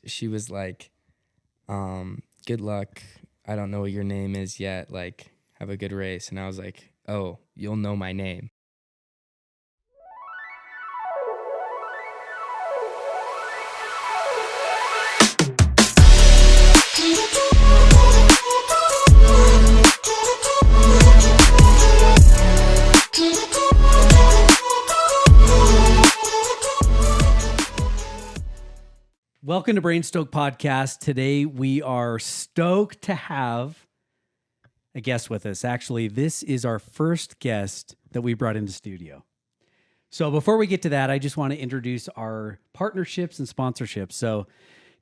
she was like, good luck. I don't know what your name is yet. Like, have a good race. And I was like, oh, you'll know my name. Welcome to BrainStoke Podcast. Today we are stoked to have a guest with us. Actually, this is our first guest that we brought into studio. So before we get to that, I just want to introduce our partnerships and sponsorships. So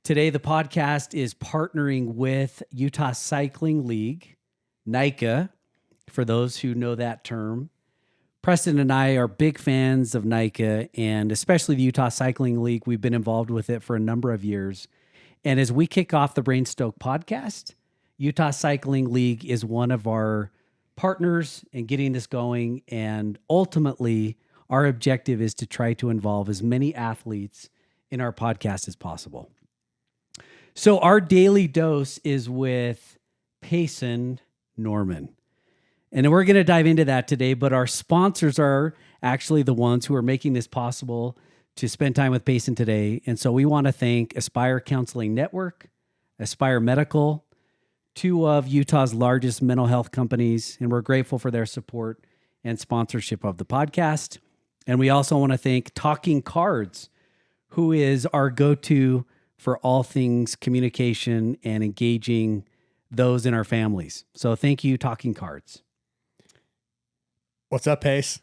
today the podcast is partnering with Utah Cycling League, NICA, for those who know that term. Preston and I are big fans of NICA and especially the Utah Cycling League. We've been involved with it for a number of years. And as we kick off the BrainStoke podcast, Utah Cycling League is one of our partners in getting this going. And ultimately, our objective is to try to involve as many athletes in our podcast as possible. So our daily dose is with Payson Norman. And we're going to dive into that today, but our sponsors are actually the ones who are making this possible to spend time with Payson today. And so we want to thank Aspire Counseling Network, Aspire Medical, two of Utah's largest mental health companies, and we're grateful for their support and sponsorship of the podcast. And we also want to thank Talking Cards, who is our go-to for all things communication and engaging those in our families. So thank you, Talking Cards. What's up, Pace?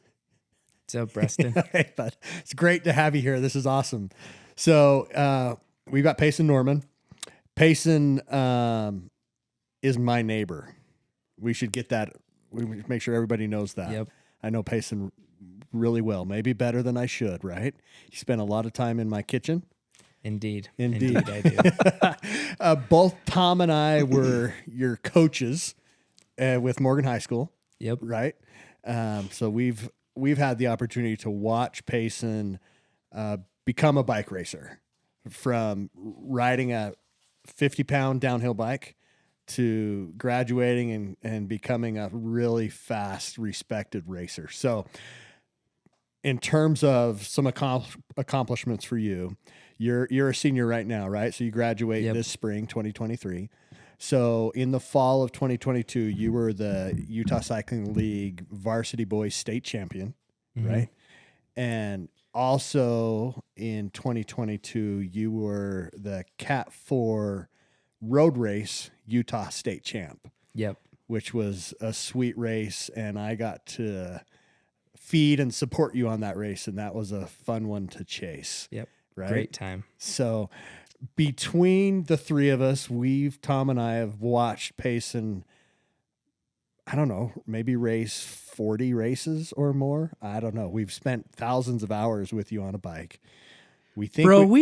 What's up, Preston? Hey, bud. It's great to have you here. This is awesome. So we've got Payson Norman. Payson is my neighbor. We should get that. We make sure everybody knows that. Yep. I know Payson really well, maybe better than I should, right? He spent a lot of time in my kitchen. Indeed I do. Both Tom and I were your coaches with Morgan High School. Yep. Right. So we've had the opportunity to watch Payson become a bike racer, from riding a 50-pound downhill bike to graduating and becoming a really fast, respected racer. So in terms of some accomplishments for you, you're a senior right now, right? So you graduate this spring, 2023. So in the fall of 2022, you were the Utah Cycling League varsity boys state champion, right? And also in 2022, you were the Cat 4 road race Utah state champ. Yep. Which was a sweet race, and I got to feed and support you on that race, and that was a fun one to chase. Yep. Right? Great time. So between the three of us, Tom and I have watched Payson, I don't know, maybe race 40 races or more. I don't know. We've spent thousands of hours with you on a bike. We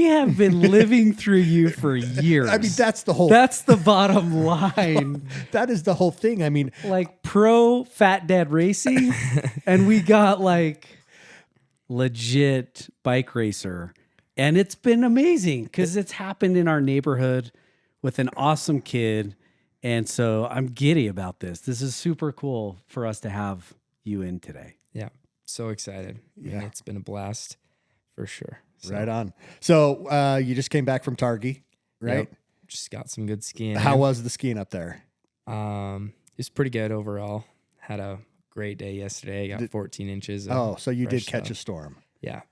have been living through you for years. I mean, that's the bottom line. That is the whole thing. I mean, like pro fat dad racing, and we got like legit bike racer. And it's been amazing because it's happened in our neighborhood with an awesome kid. And so I'm giddy about this. This is super cool for us to have you in today. Yeah. So excited. Yeah. It's been a blast for sure. So. Right on. So you just came back from Targhee, right? Yep. Just got some good skiing. How was the skiing up there? It's pretty good overall. Had a great day yesterday. Got 14 inches. So you did catch snow. A storm. Yeah.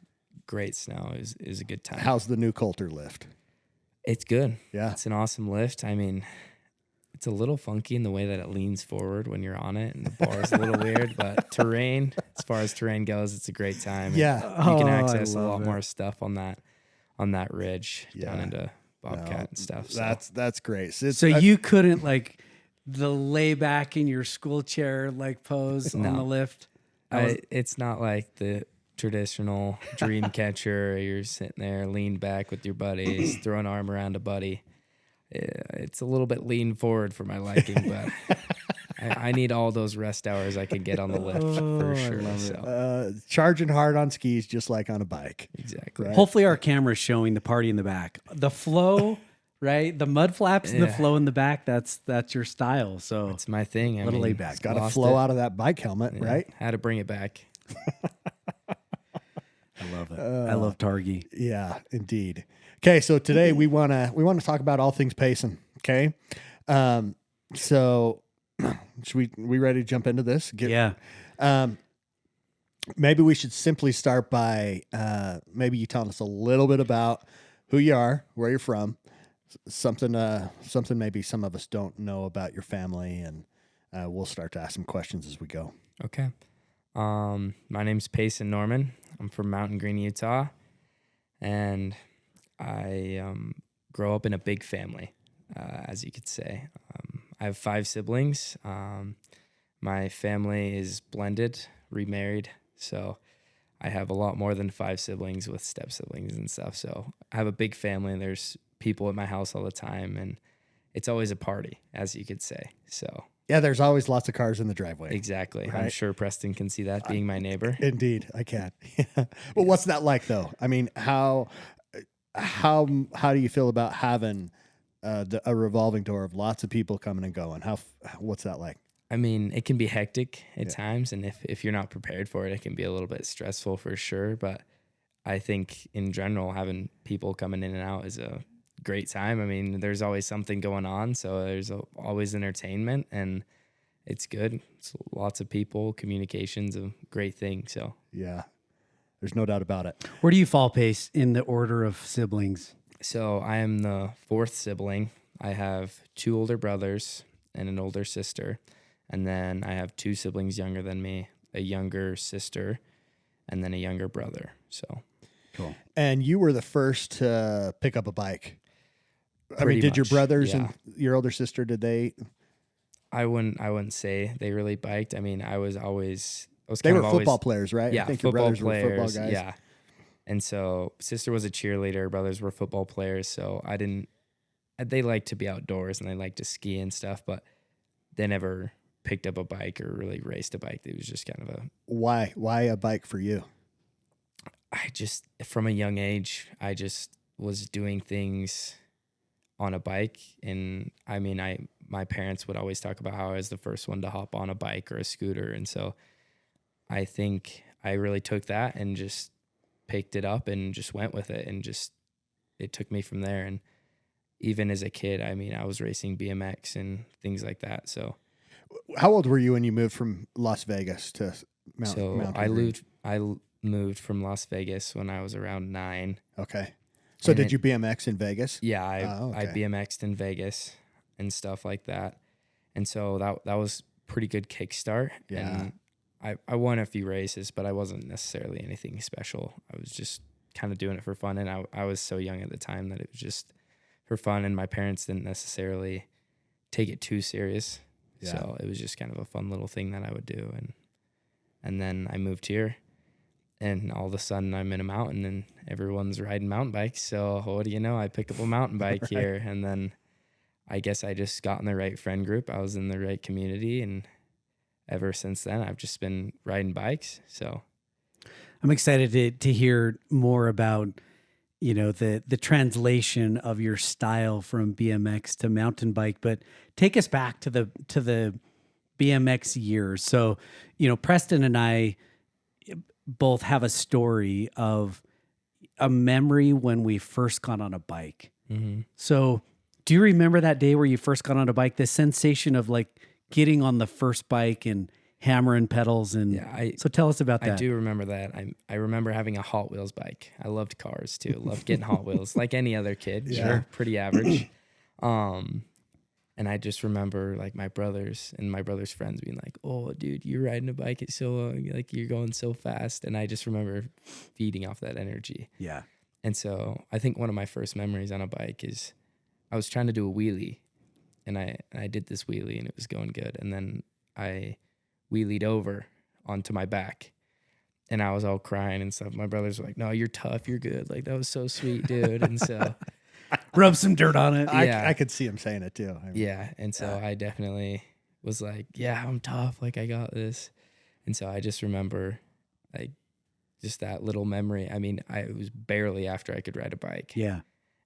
Great snow. Is a good time. How's the new Coulter lift? It's good. Yeah. It's an awesome lift. I mean, it's a little funky in the way that it leans forward when you're on it, and the bar is a little weird, but as far as terrain goes, it's a great time. Yeah. You can access a lot more stuff on that ridge down into Bobcat and stuff. So. That's great. So you couldn't like the lay back in your school chair like pose on the lift? It's not like the traditional dream catcher. You're sitting there leaned back with your buddies, throw an arm around a buddy. It's a little bit lean forward for my liking, but I need all those rest hours I can get on the lift for sure. I love it. Charging hard on skis, just like on a bike. Exactly. Right? Hopefully our camera's showing the party in the back. The flow right? The mud flaps and the Yeah. flow in the back, that's your style. So It's my thing. Little laid back. It's got to lost flow it. out of that bike helmet, Yeah, right? Had to bring it back. I love it. I love Targi. Yeah, indeed. Okay, so today we wanna talk about all things Payson. Okay, so should we ready to jump into this? Yeah. Maybe we should simply start by maybe you telling us a little bit about who you are, where you're from, something maybe some of us don't know about your family, and we'll start to ask some questions as we go. Okay. My name's Payson Norman. I'm from Mountain Green, Utah, and I grow up in a big family, as you could say. I have 5 siblings. My family is blended, remarried, so I have a lot more than 5 siblings with step siblings and stuff. So I have a big family, and there's people at my house all the time, and it's always a party, as you could say. So Yeah, there's always lots of cars in the driveway. exactly. I'm Right. sure Preston can see that being my neighbor. Indeed, I can. Well, what's that like though? I mean, how do you feel about having a revolving door of lots of people coming and going? What's that like? I mean, it can be hectic at times, and if you're not prepared for it, it can be a little bit stressful for sure. But I think in general, having people coming in and out is a great time. I mean, there's always something going on, so there's always entertainment, and it's good. It's lots of people, communication's a great thing. So Yeah, there's no doubt about it. Where do you fall, Pace, in the order of siblings? So I am the 4th sibling. I have 2 older brothers and an older sister. And then I have 2 siblings younger than me, a younger sister, and then a younger brother. So Cool. And you were the first to pick up a bike. I mean, Pretty did your much, brothers yeah. and your older sister, did they? I wouldn't say they really biked. I mean, I was They kind were of football always, players, right? yeah, I think your football brothers players, were football guys. yeah. And so sister was a cheerleader, brothers were football players. So they like to be outdoors and they like to ski and stuff, but they never picked up a bike or really raced a bike. It was just kind of Why a bike for you? from a young age, I just was doing things on a bike. And I mean, my parents would always talk about how I was the first one to hop on a bike or a scooter. And so I think I really took that and just picked it up and just went with it, and just it took me from there. And even as a kid, I mean, I was racing BMX and things like that. So How old were you when you moved from Las Vegas to Mountain Green? I moved from Las Vegas when I was around 9. Okay. So And did you BMX in Vegas? Yeah, I okay. BMX'd in Vegas and stuff like that. And so that was pretty good kickstart. Yeah. And I won a few races, but I wasn't necessarily anything special. I was just kind of doing it for fun. And I was so young at the time that it was just for fun. And my parents didn't necessarily take it too serious. Yeah. So it was just kind of a fun little thing that I would do. And then I moved here, and all of a sudden I'm in a mountain and everyone's riding mountain bikes. So what do you know? I picked up a mountain bike Right. here, and then I guess I just got in the right friend group. I was in the right community, and ever since then I've just been riding bikes. So I'm excited to hear more about, the translation of your style from BMX to mountain bike, but take us back to the BMX years. So, Preston and I both have a story of a memory when we first got on a bike. mm-hmm. So do you remember that day where you first got on a bike, the sensation of like getting on the first bike and hammering pedals? And Yeah, so tell us about that. I do remember that. I remember having a Hot Wheels bike. I loved cars too. Loved getting Hot Wheels like any other kid. Yeah. Sure, pretty average. And I just remember like my brothers and my brother's friends being like, "Oh, dude, you're riding a bike. It's so like you're going so fast." And I just remember feeding off that energy. Yeah. And so I think one of my first memories on a bike is I was trying to do a wheelie, and I did this wheelie and it was going good. And then I wheelied over onto my back, and I was all crying and stuff. My brothers were like, "No, you're tough. You're good. Like, that was so sweet, dude." And so, Rub some dirt on it. Yeah. I could see him saying it too. I mean, yeah. And so I definitely was like, "Yeah, I'm tough. Like, I got this." And so I just remember like just that little memory. I mean, it was barely after I could ride a bike. Yeah.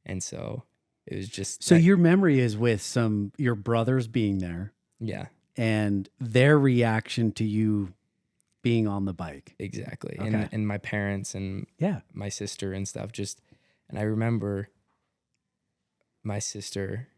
And so it was just So your memory is with your brothers being there yeah, and their reaction to you being on the bike. exactly. Okay. And my parents and Yeah. my sister and stuff and I remember my sister,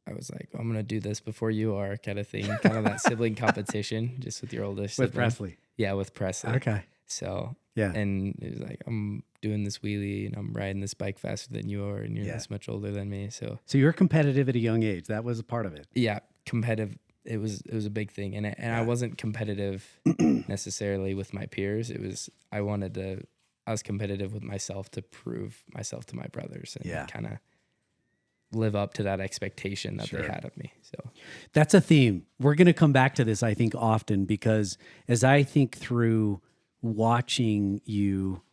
I was like, I'm going to do this before you are kind of thing, kind of that sibling competition just with your oldest With sibling. Presley. Yeah, with Presley. Okay. So, Yeah. and it was like, I'm doing this wheelie and I'm riding this bike faster than you are and you're this much older than me. So you're competitive at a young age. That was a part of it. yeah, competitive. It was a big thing. And I wasn't competitive necessarily with my peers. I was competitive with myself to prove myself to my brothers and kind of live up to that expectation that they had of me. So that's a theme. We're going to come back to this, I think, often, because as I think through watching you,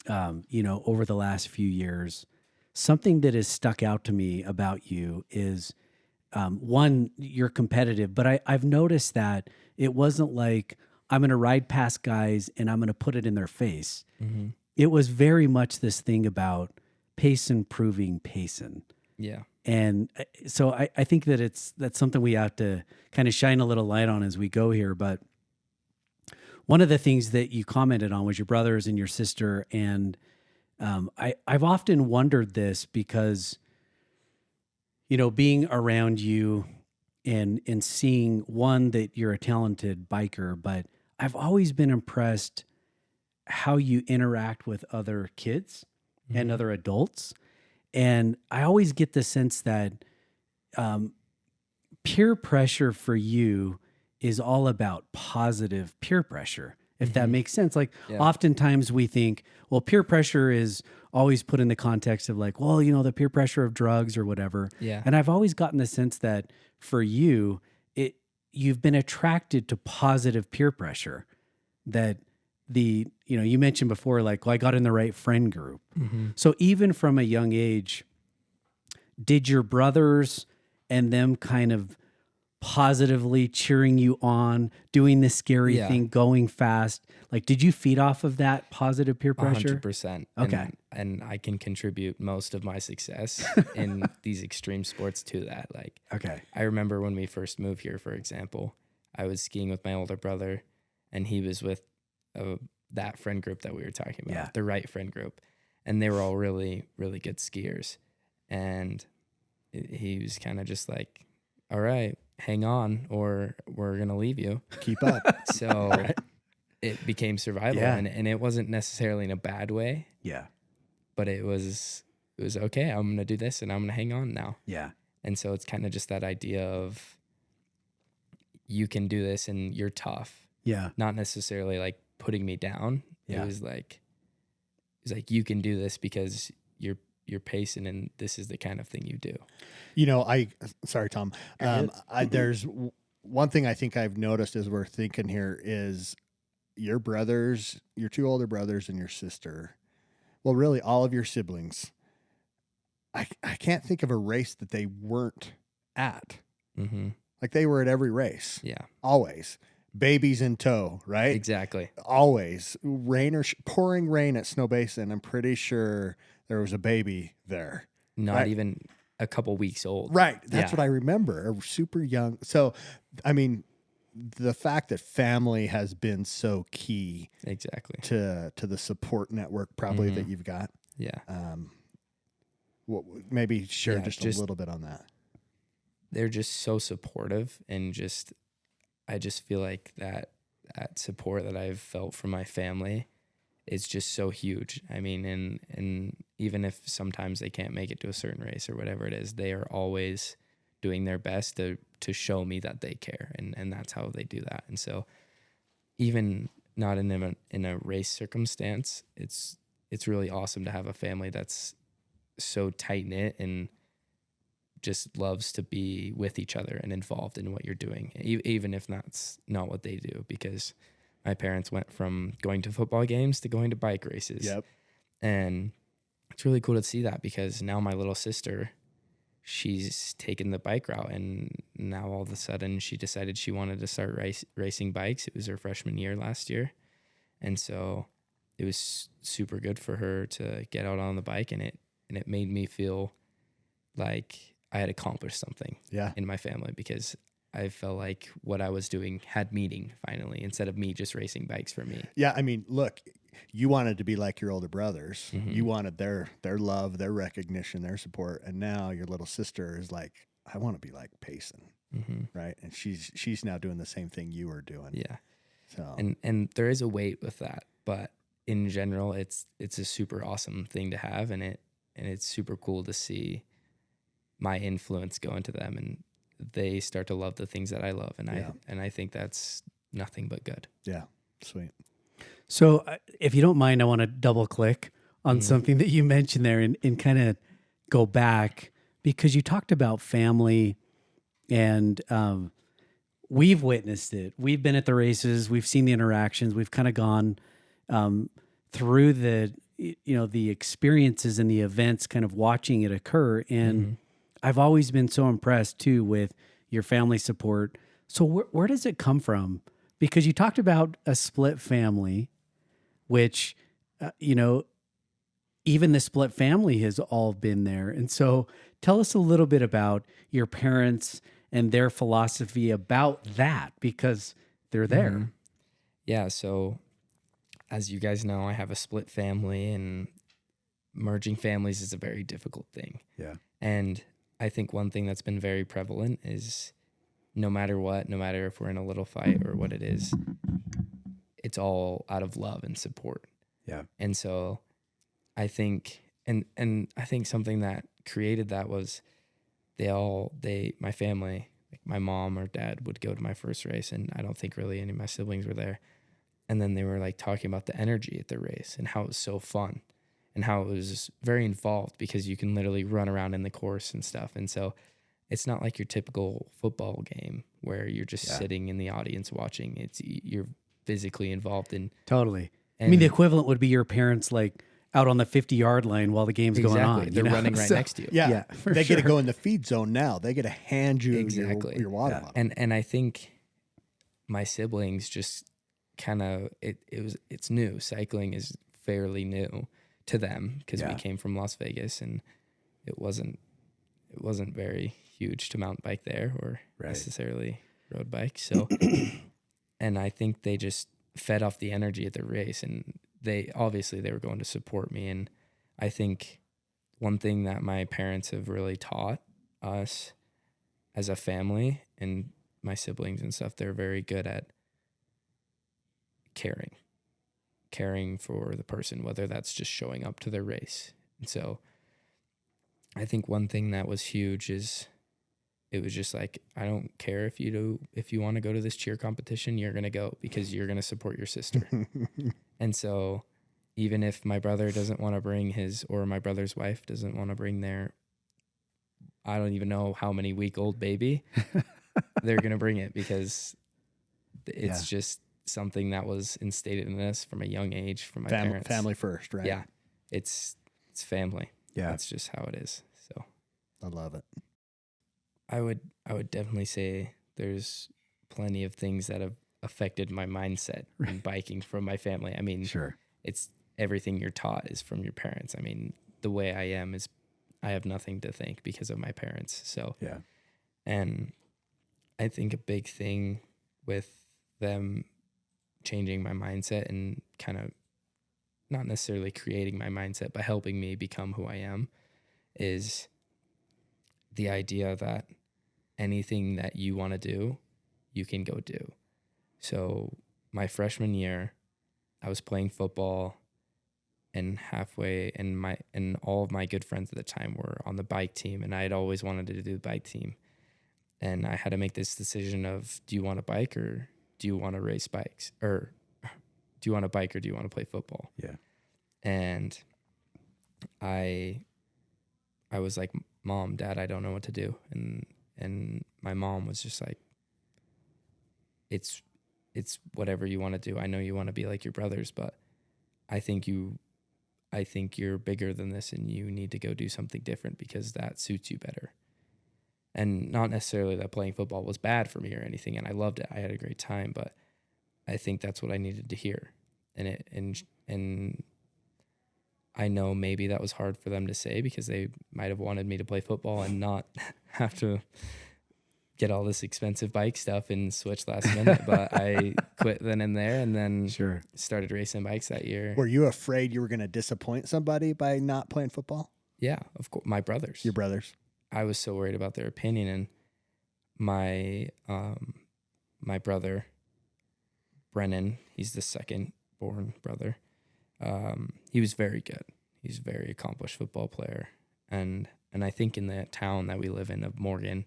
over the last few years, something that has stuck out to me about you is, one, you're competitive, but I've noticed that it wasn't like I'm going to ride past guys and I'm going to put it in their face. mm-hmm. It was very much this thing about Payson proving Payson. Yeah. And so I think that that's something we have to kind of shine a little light on as we go here. But one of the things that you commented on was your brothers and your sister. And I've often wondered this because, being around you and seeing, one, that you're a talented biker, but I've always been impressed how you interact with other kids and other adults. And I always get the sense that peer pressure for you is all about positive peer pressure, if that makes sense. Like oftentimes we think, well, peer pressure is always put in the context of like, well, the peer pressure of drugs or whatever. Yeah. And I've always gotten the sense that for you, you've been attracted to positive peer pressure, that you mentioned before, like, well, I got in the right friend group. Mm-hmm. So even from a young age, did your brothers and them kind of positively cheering you on, doing the scary thing, going fast? Like, did you feed off of that positive peer pressure? 100%. Okay. And I can contribute most of my success in these extreme sports to that. Like, okay. I remember when we first moved here, for example, I was skiing with my older brother and he was with that friend group that we were talking about, the right friend group. And they were all really, really good skiers. And he was kind of just like, all right, hang on or we're going to leave you. Keep up. So it became survival and it wasn't necessarily in a bad way. Yeah. But it was okay. I'm going to do this and I'm going to hang on now. Yeah. And so it's kind of just that idea of you can do this and you're tough. Yeah. Not necessarily like putting me down. Yeah. It was like you can do this because you're Payson and this is the kind of thing you do. Sorry, Tom. There's one thing I think I've noticed as we're thinking here is your brothers, your two older brothers and your sister. Well, really all of your siblings. I can't think of a race that they weren't at. Mm-hmm. Like they were at every race. Yeah. Always. Babies in tow, right? Exactly. Always. Pouring rain at Snow Basin. I'm pretty sure there was a baby there. Not even a couple weeks old. Right. That's what I remember. Super young. So, I mean, the fact that family has been so key exactly to the support network probably that you've got. Yeah. Maybe share just a little bit on that. They're just so supportive and I just feel like that support that I've felt from my family is just so huge. I mean, and even if sometimes they can't make it to a certain race or whatever it is, they are always doing their best to show me that they care. And that's how they do that. And so even not in a race circumstance, it's really awesome to have a family that's so tight knit and just loves to be with each other and involved in what you're doing, even if that's not what they do, because my parents went from going to football games to going to bike races. Yep. And it's really cool to see that because now my little sister, she's taken the bike route and now all of a sudden she decided she wanted to start racing bikes. It was her freshman year last year. And so it was super good for her to get out on the bike and it made me feel like I had accomplished something in my family, because I felt like what I was doing had meaning finally, instead of me just racing bikes for me. Yeah, I mean, look, you wanted to be like your older brothers. Mm-hmm. You wanted their love, their recognition, their support, and now your little sister is like, I want to be like Payson, right? And she's now doing the same thing you were doing. Yeah. So and there is a weight with that, but in general, it's a super awesome thing to have, and it's super cool to see my influence go into them, and they start to love the things that I love, and I think that's nothing but good. Yeah, sweet. So if you don't mind, I want to double click on something that you mentioned there and kind of go back, because you talked about family, and we've witnessed it. We've been at the races. We've seen the interactions. We've kind of gone through the experiences and the events, kind of watching it occur. And I've always been so impressed too with your family support. So where does it come from? Because you talked about a split family, which, even the split family has all been there. And so tell us a little bit about your parents and their philosophy about that, because they're there. Yeah. So as you guys know, I have a split family, and merging families is a very difficult thing. Yeah. And I think one thing that's been very prevalent is no matter if we're in a little fight or what it is, it's all out of love and support. Yeah. And so I think, and I think something that created that was my family, like my mom or dad would go to my first race, and I don't think really any of my siblings were there. And then they were like talking about the energy at the race and how it was so fun and how it was very involved, because you can literally run around in the course and stuff. And so it's not like your typical football game where you're just sitting in the audience watching. You're physically involved in. Totally. I mean, the equivalent would be your parents like out on the 50-yard line while the game's going on. They're running right next to you. Yeah, they get to go in the feed zone now. They get to hand you your water bottle. And I think my siblings just kind of it's new. Cycling is fairly new to them, because we came from Las Vegas, and it wasn't very huge to mountain bike there, or necessarily road bike. So, and I think they just fed off the energy at the race, and they were going to support me. And I think one thing that my parents have really taught us as a family, and my siblings and stuff, they're very good at caring for the person, whether that's just showing up to their race. And so I think one thing that was huge is it was just like, I don't care if you want to go to this cheer competition, you're going to go, because you're going to support your sister. And so even if my brother doesn't want to bring his, or my brother's wife doesn't want to bring their, I don't even know how many week-old baby, they're going to bring it, because it's just something that was instated in us from a young age from my parents. Family first, right? Yeah. It's family. Yeah. That's just how it is. So I love it. I would definitely say there's plenty of things that have affected my mindset in biking from my family. I mean, it's everything you're taught is from your parents. I mean, the way I am is I have nothing to thank because of my parents. So, and I think a big thing with them changing my mindset and kind of not necessarily creating my mindset, but helping me become who I am, is the idea that anything that you want to do, you can go do. So my freshman year, I was playing football, and all of my good friends at the time were on the bike team, and I had always wanted to do the bike team. And I had to make this decision of, do you want to bike, or do you want to race bikes? Or do you want to bike, or do you want to play football? Yeah. And I was like, Mom, Dad, I don't know what to do. And my mom was just like, it's whatever you want to do. I know you want to be like your brothers, but I think you're bigger than this, and you need to go do something different, because that suits you better. And not necessarily that playing football was bad for me or anything, and I loved it. I had a great time, but I think that's what I needed to hear. And I know maybe that was hard for them to say because they might have wanted me to play football and not have to get all this expensive bike stuff and switch last minute. But I quit then and there, and then started racing bikes that year. Were you afraid you were going to disappoint somebody by not playing football? Yeah, of course. My brothers. Your brothers. I was so worried about their opinion, and my my brother Brennan, he's the second born brother. He was very good. He's a very accomplished football player, and I think in the town that we live in of Morgan,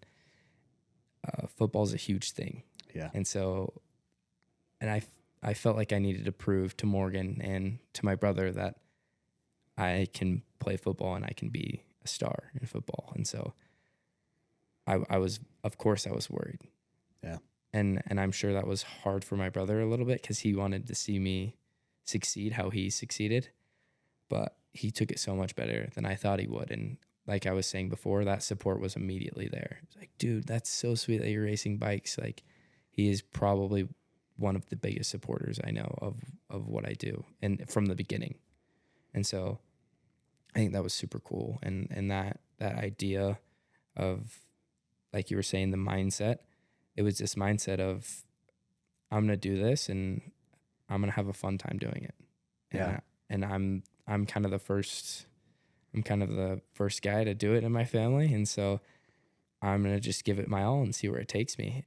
football is a huge thing. Yeah. And so, and I felt like I needed to prove to Morgan and to my brother that I can play football and I can be a star in football. And so I was, of course I was worried. Yeah. And I'm sure that was hard for my brother a little bit because he wanted to see me succeed how he succeeded, but he took it so much better than I thought he would. And like I was saying before, that support was immediately there. It's like, dude, that's so sweet that you're racing bikes. Like, he is probably one of the biggest supporters I know of what I do, and from the beginning. And so I think that was super cool. And that idea of, like you were saying, the mindset, it was this mindset of, I'm going to do this and I'm going to have a fun time doing it. Yeah. And I'm kind of the first guy to do it in my family. And so I'm going to just give it my all and see where it takes me.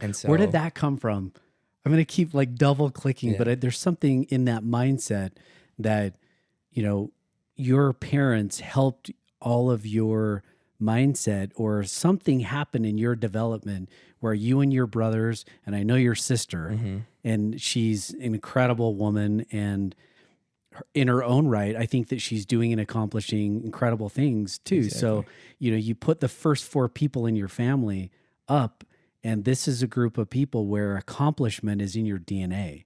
And so, where did that come from? I'm going to keep like double clicking, but there's something in that mindset that, you know, your parents helped all of your mindset, or something happened in your development where you and your brothers, and I know your sister, and she's an incredible woman, and in her own right, I think that she's doing and accomplishing incredible things too. Exactly. So, you know, you put the first 4 people in your family up, and this is a group of people where accomplishment is in your DNA.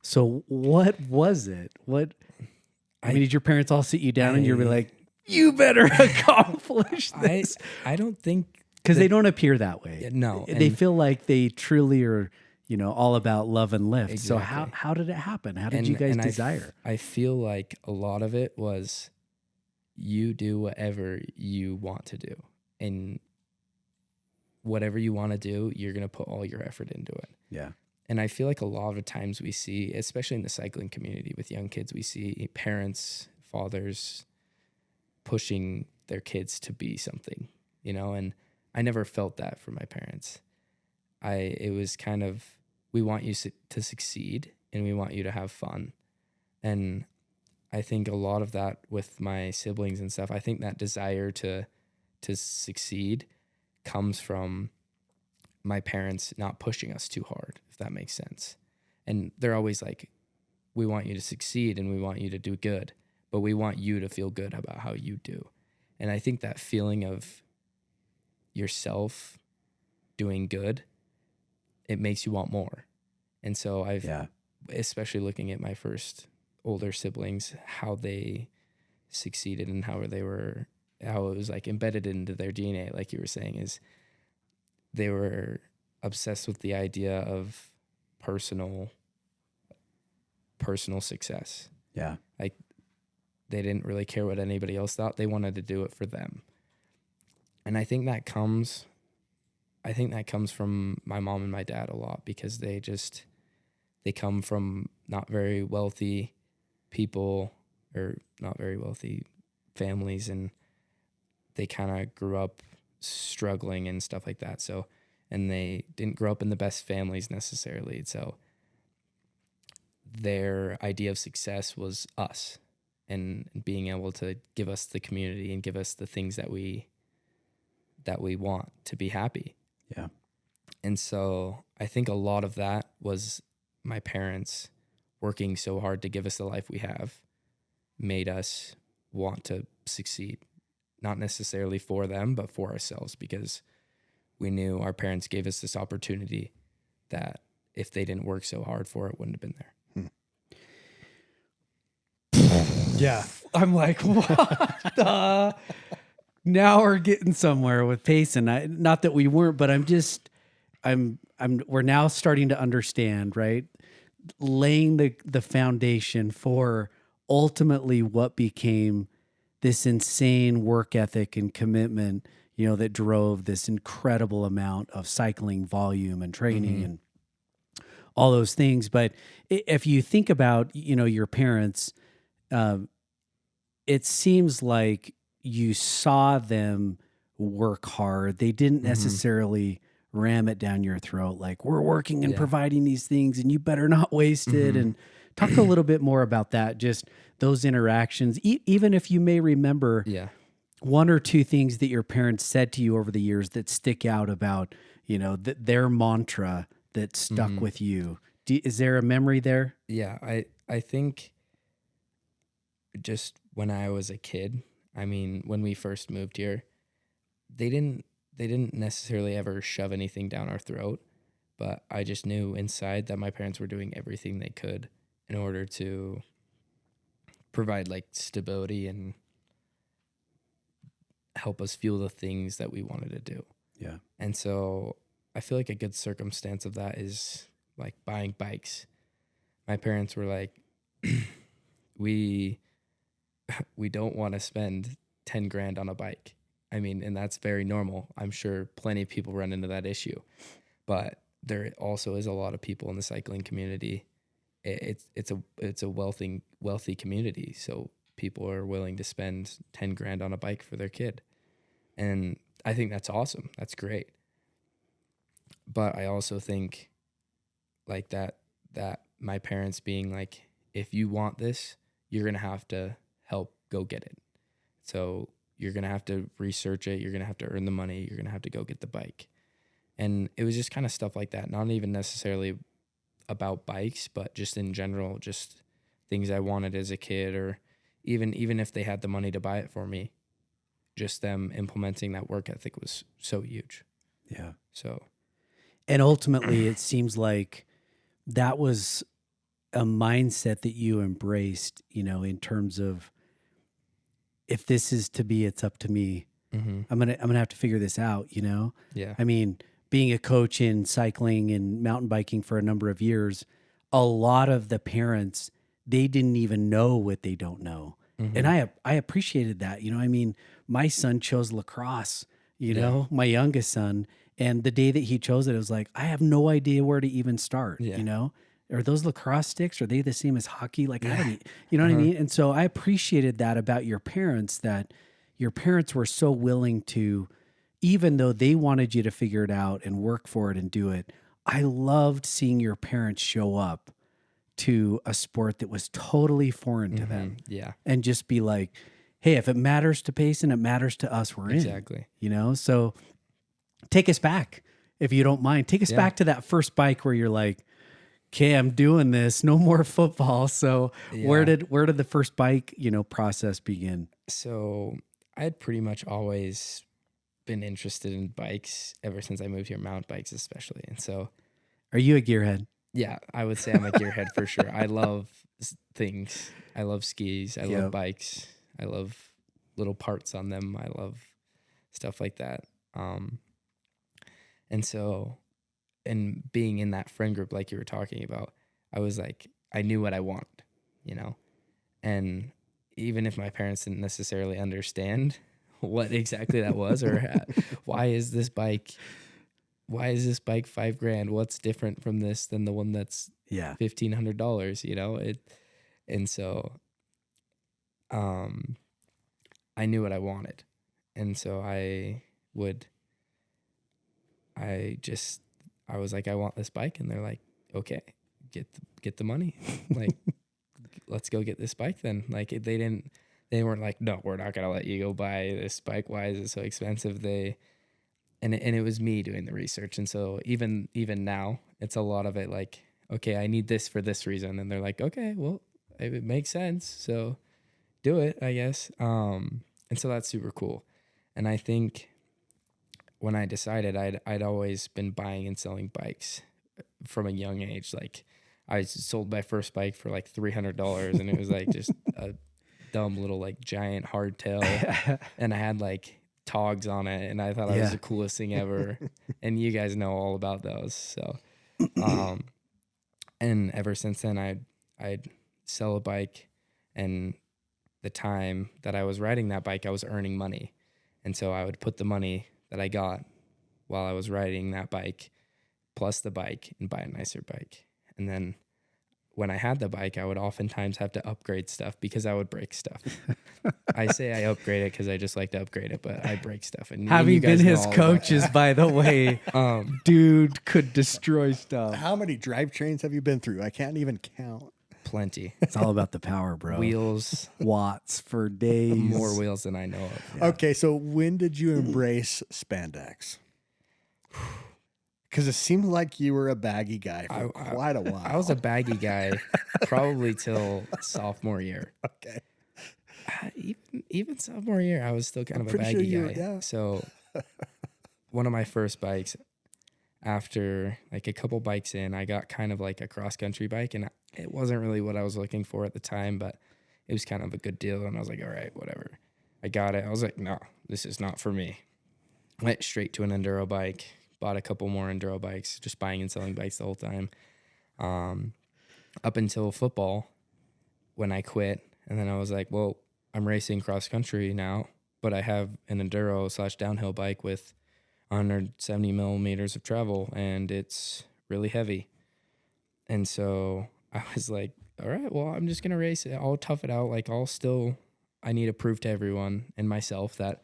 So what was it? I mean, did your parents all sit you down and you were like, you better accomplish this? I don't think, because they don't appear that way. No. They feel like they truly are, you know, all about love and lift. Exactly. So how did it happen? How did you guys desire? I feel like a lot of it was, you do whatever you want to do, and whatever you want to do, you're going to put all your effort into it. Yeah. And I feel like a lot of times we see, especially in the cycling community with young kids, we see parents, fathers pushing their kids to be something, you know, and I never felt that from my parents. It was kind of, we want you to succeed and we want you to have fun. And I think a lot of that with my siblings and stuff, I think that desire to succeed comes from my parents not pushing us too hard, if that makes sense. And they're always like, we want you to succeed and we want you to do good, but we want you to feel good about how you do. And I think that feeling of yourself doing good, it makes you want more. And so especially looking at my first older siblings, how they succeeded and how it was like embedded into their DNA, like you were saying, is they were obsessed with the idea of personal success. Yeah. Like, they didn't really care what anybody else thought. They wanted to do it for them. And I think that comes from my mom and my dad a lot, because they come from not very wealthy people, or not very wealthy families, and they kind of grew up struggling and stuff like that. So, and they didn't grow up in the best families necessarily. So their idea of success was us, and being able to give us the community and give us the things that we want to be happy. Yeah. And so I think a lot of that was my parents working so hard to give us the life we have made us want to succeed, not necessarily for them, but for ourselves, because we knew our parents gave us this opportunity that if they didn't work so hard for it, wouldn't have been there. Yeah. I'm like, what the? Now we're getting somewhere with Payson. Not that we weren't, but we're now starting to understand, right? Laying the foundation for ultimately what became this insane work ethic and commitment, that drove this incredible amount of cycling volume and training and all those things. But if you think about, your parents, it seems like you saw them work hard. They didn't necessarily ram it down your throat like, we're working and providing these things and you better not waste it. And talk a little bit more about that, just those interactions, even if you may remember one or two things that your parents said to you over the years that stick out about, their mantra that stuck with you. Is there a memory there? Yeah, I think just when I was a kid, I mean, when we first moved here, they didn't necessarily ever shove anything down our throat, but I just knew inside that my parents were doing everything they could in order to provide like stability and help us feel the things that we wanted to do. Yeah. And so I feel like a good circumstance of that is like buying bikes. My parents were like, we don't want to spend 10 grand on a bike. I mean, and that's very normal. I'm sure plenty of people run into that issue, but there also is a lot of people in the cycling community. It's a wealthy community. So people are willing to spend 10 grand on a bike for their kid. And I think that's awesome. That's great. But I also think like that my parents being like, if you want this, you're going to have to help go get it. So you're going to have to research it. You're going to have to earn the money. You're going to have to go get the bike. And it was just kind of stuff like that. Not even necessarily about bikes, but just in general, just things I wanted as a kid, or even if they had the money to buy it for me, just them implementing that work ethic was so huge. Yeah. So. And ultimately, it seems like that was a mindset that you embraced, in terms of, if this is to be, it's up to me. I'm gonna have to figure this out. Yeah. I mean, being a coach in cycling and mountain biking for a number of years, a lot of the parents, they didn't even know what they don't know, and I appreciated that. I mean, my son chose lacrosse. My youngest son, and the day that he chose it, it was like, I have no idea where to even start. Are those lacrosse sticks? Are they the same as hockey? Like, I don't, what I mean? And so I appreciated that about your parents, that your parents were so willing to, even though they wanted you to figure it out and work for it and do it. I loved seeing your parents show up to a sport that was totally foreign to them. Yeah. And just be like, hey, if it matters to Payson, it matters to us. We're Exactly. in, so take us back, if you don't mind. Take us back to that first bike where you're like, okay, I'm doing this. No more football. So where did the first bike, process begin? So I had pretty much always been interested in bikes ever since I moved here, mountain bikes especially. And so, are you a gearhead? Yeah, I would say I'm a gearhead for sure. I love things. I love skis. I love bikes. I love little parts on them. I love stuff like that. And so, and being in that friend group, like you were talking about, I was like, I knew what I want, and even if my parents didn't necessarily understand what exactly that was, or why is this bike $5,000? What's different from this than the one that's $1,500? And so, I knew what I wanted, and so I was like, I want this bike. And they're like, okay, get the money. Like, let's go get this bike then. Like, they weren't like, no, we're not going to let you go buy this bike. Why is it so expensive? And it was me doing the research. And so even now, it's a lot of it like, okay, I need this for this reason. And they're like, okay, well, it makes sense. So do it, I guess. And so that's super cool. And I think when I decided, I'd always been buying and selling bikes from a young age. Like, I sold my first bike for like $300, and it was like just a dumb little like giant hardtail, and I had like togs on it, and I thought it was the coolest thing ever. And you guys know all about those. So, and ever since then, I'd sell a bike, And the time that I was riding that bike, I was earning money. And so I would put the money that I got while I was riding that bike plus the bike and buy a nicer bike. And then when I had the bike, I would oftentimes have to upgrade stuff because I would break stuff. I say I upgrade it because I just like to upgrade it, but I break stuff. And Having you guys been know his all about coaches, by the way, dude could destroy stuff. How many drivetrains have you been through? I can't even count. plenty. It's all about the power, bro. Wheels, Watts for days. more wheels than I know of. Yeah. Okay, so when did you embrace spandex? Because it seemed like you were a baggy guy for quite a while. I was a baggy guy probably till sophomore year. Okay. Even sophomore year, I was still kind of a pretty sure baggy you guy. were, yeah. So one of my first bikes, after like a couple bikes in, I got kind of like a cross country bike, and it wasn't really what I was looking for at the time, but it was kind of a good deal. And I was like, all right, whatever. I got it. I was like, no, this is not for me. Went straight to an enduro bike, bought a couple more enduro bikes, just buying and selling bikes the whole time. Up until football, when I quit. And then I was like, well, I'm racing cross country now, but I have an enduro / downhill bike with 170 millimeters of travel, and it's really heavy. And so I was like, all right, well, I'm just going to race it. I'll tough it out. Like I need to prove to everyone and myself that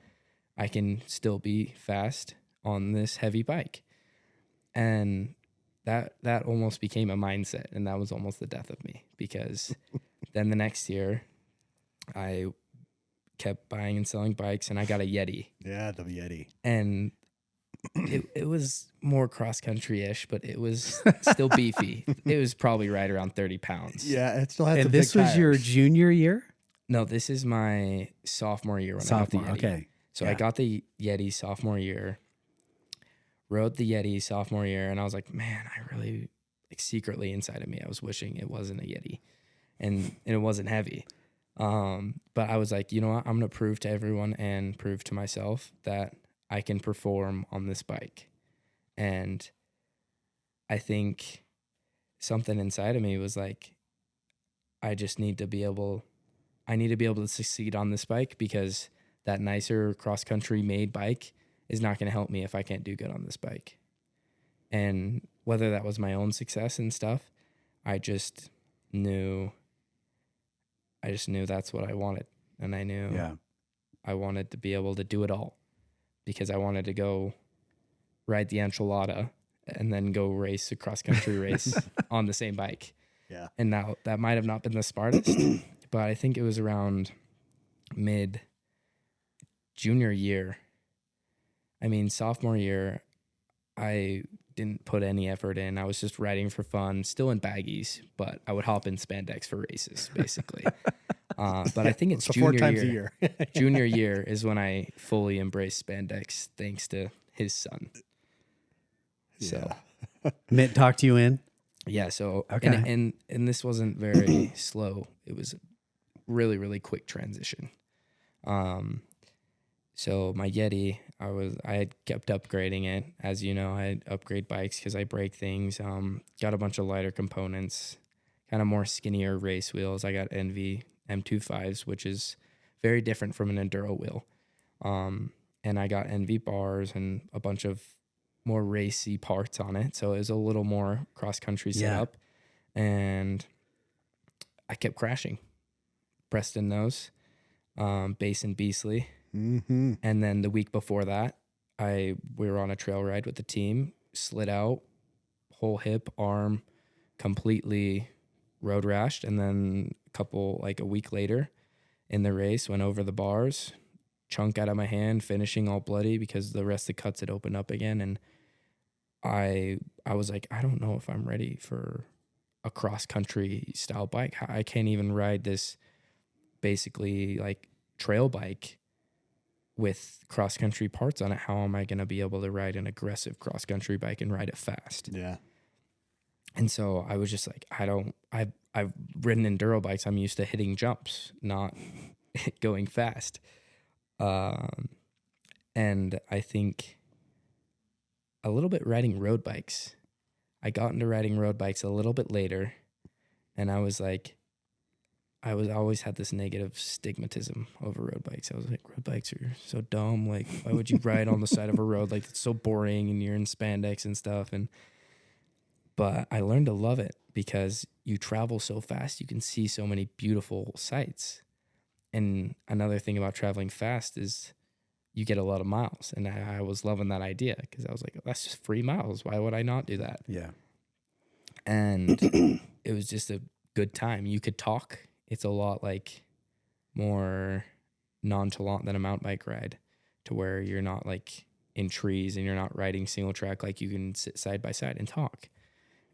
I can still be fast on this heavy bike. And that almost became a mindset, and that was almost the death of me, because then the next year I kept buying and selling bikes, and I got a Yeti. Yeah, the Yeti. And it was more cross-country-ish, but it was still beefy. It was probably right around 30 pounds. Yeah, it still had And some this big was your tires. junior year? No, this is my sophomore year when Sophomore, I got the Yeti. okay. So Yeah. I got the Yeti sophomore year, rode the Yeti sophomore year, and I was like, man, I really, like, secretly inside of me, I was wishing it wasn't a Yeti, and it wasn't heavy. But I was like, you know what? I'm going to prove to everyone and prove to myself that I can perform on this bike. And I think something inside of me was like, I need to be able to succeed on this bike, because that nicer cross-country made bike is not going to help me if I can't do good on this bike. And whether that was my own success and stuff, I just knew that's what I wanted. And I knew I wanted to be able to do it all, because I wanted to go ride the enchilada and then go race a cross-country race on the same bike. Yeah. And now that might have not been the smartest, but I think it was around mid junior year. I mean, sophomore year, I didn't put any effort in. I was just riding for fun, still in baggies, but I would hop in spandex for races, basically. But I think it's So junior 4 times year. a year. Junior year is when I fully embraced spandex, thanks to his son. So Mitt talked you in? yeah, so Okay. and this wasn't very slow. It was a really, really quick transition. So my Yeti, I had kept upgrading it. As you know, I upgrade bikes because I break things. Got a bunch of lighter components, kind of more skinnier race wheels. I got NV M25s, which is very different from an enduro wheel. And I got NV bars and a bunch of more racy parts on it. So it was a little more cross-country setup. And I kept crashing. Preston knows. Payson Beasley. Mm-hmm. And then the week before that, we were on a trail ride with the team, slid out, whole hip, arm, completely road rashed. And then a week later in the race, went over the bars, chunk out of my hand, finishing all bloody because the rest of the cuts had opened up again. And I was like, I don't know if I'm ready for a cross-country style bike. I can't even ride this basically like trail bike with cross-country parts on it. How am I going to be able to ride an aggressive cross-country bike and ride it fast? Yeah. And so I was just like, I've ridden enduro bikes. I'm used to hitting jumps, not going fast. And I think a little bit riding road bikes. I got into riding road bikes a little bit later, and I was like, I always had this negative stigmatism over road bikes. I was like, road bikes are so dumb. Like, why would you ride on the side of a road? Like, it's so boring and you're in spandex and stuff. But I learned to love it because you travel so fast. You can see so many beautiful sights. And another thing about traveling fast is you get a lot of miles. And I was loving that idea because I was like, that's just free miles. Why would I not do that? Yeah. And it was just a good time. You could talk. It's a lot like more nonchalant than a mountain bike ride, to where you're not like in trees and you're not riding single track. Like, you can sit side by side and talk.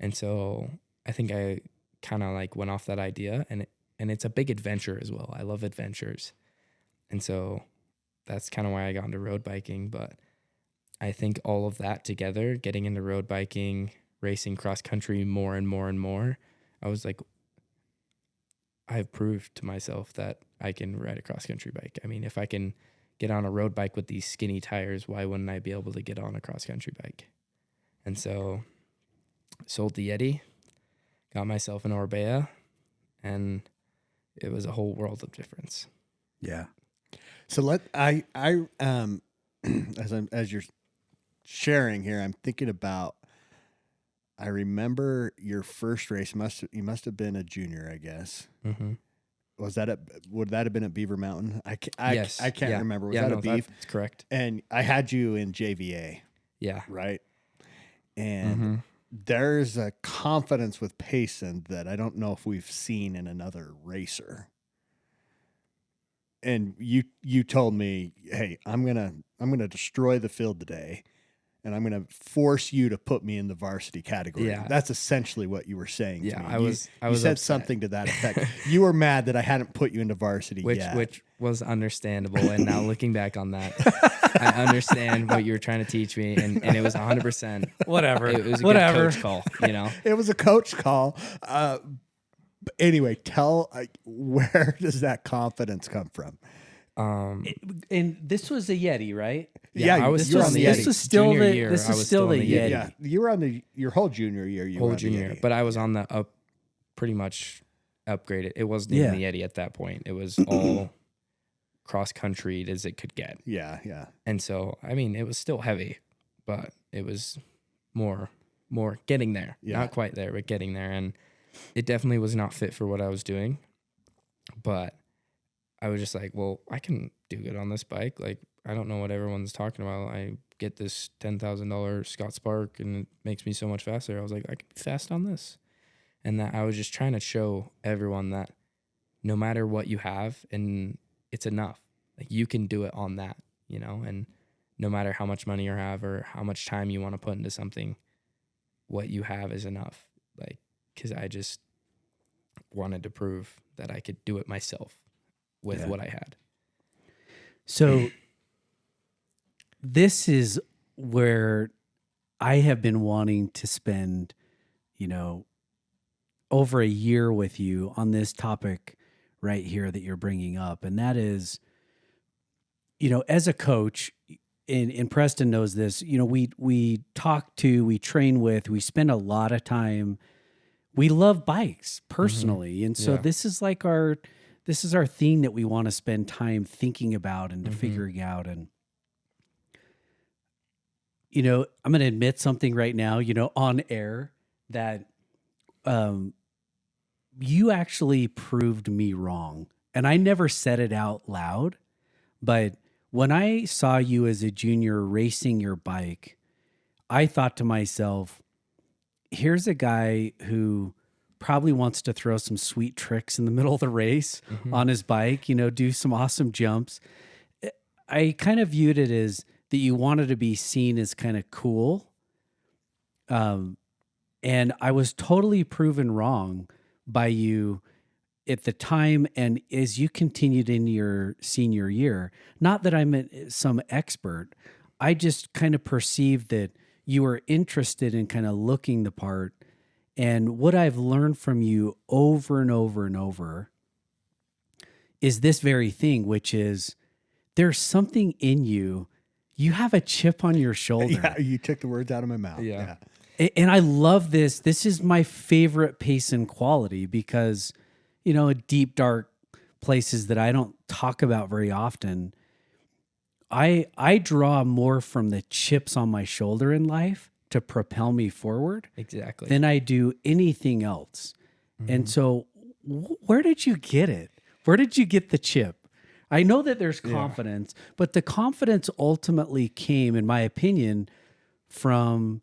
And so I think I kind of like went off that idea, and it's a big adventure as well. I love adventures. And so that's kind of why I got into road biking. But I think all of that together, getting into road biking, racing cross country more and more and more, I was like, I've proved to myself that I can ride a cross country bike. I mean, if I can get on a road bike with these skinny tires, why wouldn't I be able to get on a cross country bike? And so sold the Yeti, got myself an Orbea, and it was a whole world of difference. Yeah. So as you're sharing here, I'm thinking about, I remember your first race you must have been a junior, I guess. Mm-hmm. Would that have been at Beaver Mountain? Yes. I can't Yeah. remember. Was Yeah, that no, a Beaver? that's correct. And I had you in JVA, Yeah. right? And Mm-hmm. there's a confidence with Payson that I don't know if we've seen in another racer. And you told me, hey, I'm gonna destroy the field today, and I'm gonna force you to put me in the varsity category. Yeah. That's essentially what you were saying. Yeah, to me. I was You said upset. something to that effect. You were mad that I hadn't put you into varsity yet. Which was understandable. And now looking back on that, I understand what you were trying to teach me, and it was 100%. Whatever. It was a Whatever. good coach call, you know? It was a coach call. But anyway, where does that confidence come from? And this was a Yeti, right? Yeah, I was this still was- on the this Yeti. was still Junior the- year, this I is was still on the the Yeti. Yeah, you were on your whole junior year. You were whole on the junior, Yeti. but I was on the pretty much upgraded. It wasn't even the Yeti at that point. It was all cross country as it could get. Yeah. And so, I mean, it was still heavy, but it was more getting there. Yeah. Not quite there, but getting there. And it definitely was not fit for what I was doing. But I was just like, well, I can do good on this bike. Like, I don't know what everyone's talking about. I get this $10,000 Scott Spark and it makes me so much faster. I was like, I can be fast on this. And that I was just trying to show everyone that no matter what you have, and it's enough. Like, you can do it on that, you know, and no matter how much money you have or how much time you want to put into something, what you have is enough. Like, because I just wanted to prove that I could do it myself with what I had. So this is where I have been wanting to spend, over a year with you on this topic right here that you're bringing up. And that is, as a coach, and Preston knows this, we talk to, we train with, we spend a lot of time. We love bikes personally. Mm-hmm. And so this is like our thing that we want to spend time thinking about and to figuring out. And, I'm going to admit something right now, on air, that you actually proved me wrong. And I never said it out loud, but when I saw you as a junior racing your bike, I thought to myself, here's a guy who probably wants to throw some sweet tricks in the middle of the race on his bike, do some awesome jumps. I kind of viewed it as that you wanted to be seen as kind of cool. And I was totally proven wrong by you at the time. And as you continued in your senior year, not that I'm some expert, I just kind of perceived that you were interested in kind of looking the part. And what I've learned from you over and over and over is this very thing, which is there's something in you. You have a chip on your shoulder. Yeah, you took the words out of my mouth. Yeah. And I love this. This is my favorite Payson quality because deep, dark places that I don't talk about very often. I draw more from the chips on my shoulder in life to propel me forward Exactly. than I do anything else. And so where did you get it? Where did you get the chip? I know that there's confidence, but the confidence ultimately came, in my opinion, from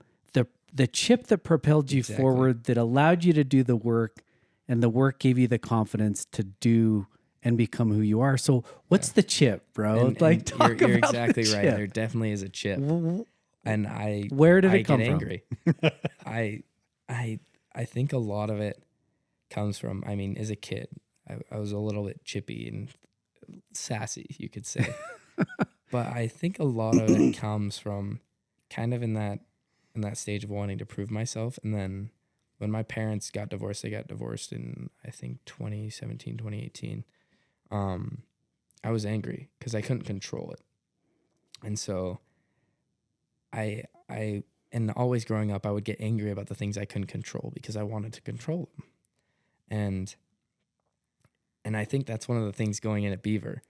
the chip that propelled you forward, that allowed you to do the work, and the work gave you the confidence to do and become who you are. So what's the chip, bro? And Talk you're about exactly the right. chip. There definitely is a chip. And Where did I it come get from? angry. I think a lot of it comes from, I mean, as a kid, I was a little bit chippy and sassy, you could say. But I think a lot of it comes from kind of in that stage of wanting to prove myself. And then when my parents got divorced, they got divorced in, I think, 2017, 2018. I was angry because I couldn't control it. And so and always growing up, I would get angry about the things I couldn't control because I wanted to control them. And I think that's one of the things going in at Beaver.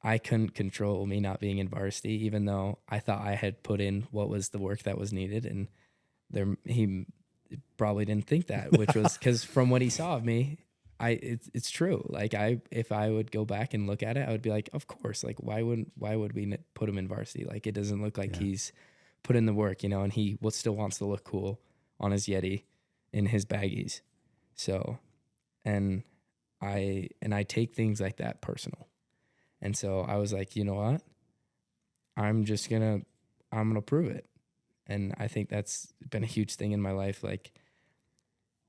I couldn't control me not being in varsity, even though I thought I had put in what was the work that was needed. And he probably didn't think that, which was because from what he saw of me, it's true. Like if I would go back and look at it, I would be like, of course, like why would we put him in varsity? Like it doesn't look like he's put in the work, and he still wants to look cool on his Yeti in his baggies. So, and I take things like that personal. And so I was like, you know what? I'm gonna prove it. And I think that's been a huge thing in my life. Like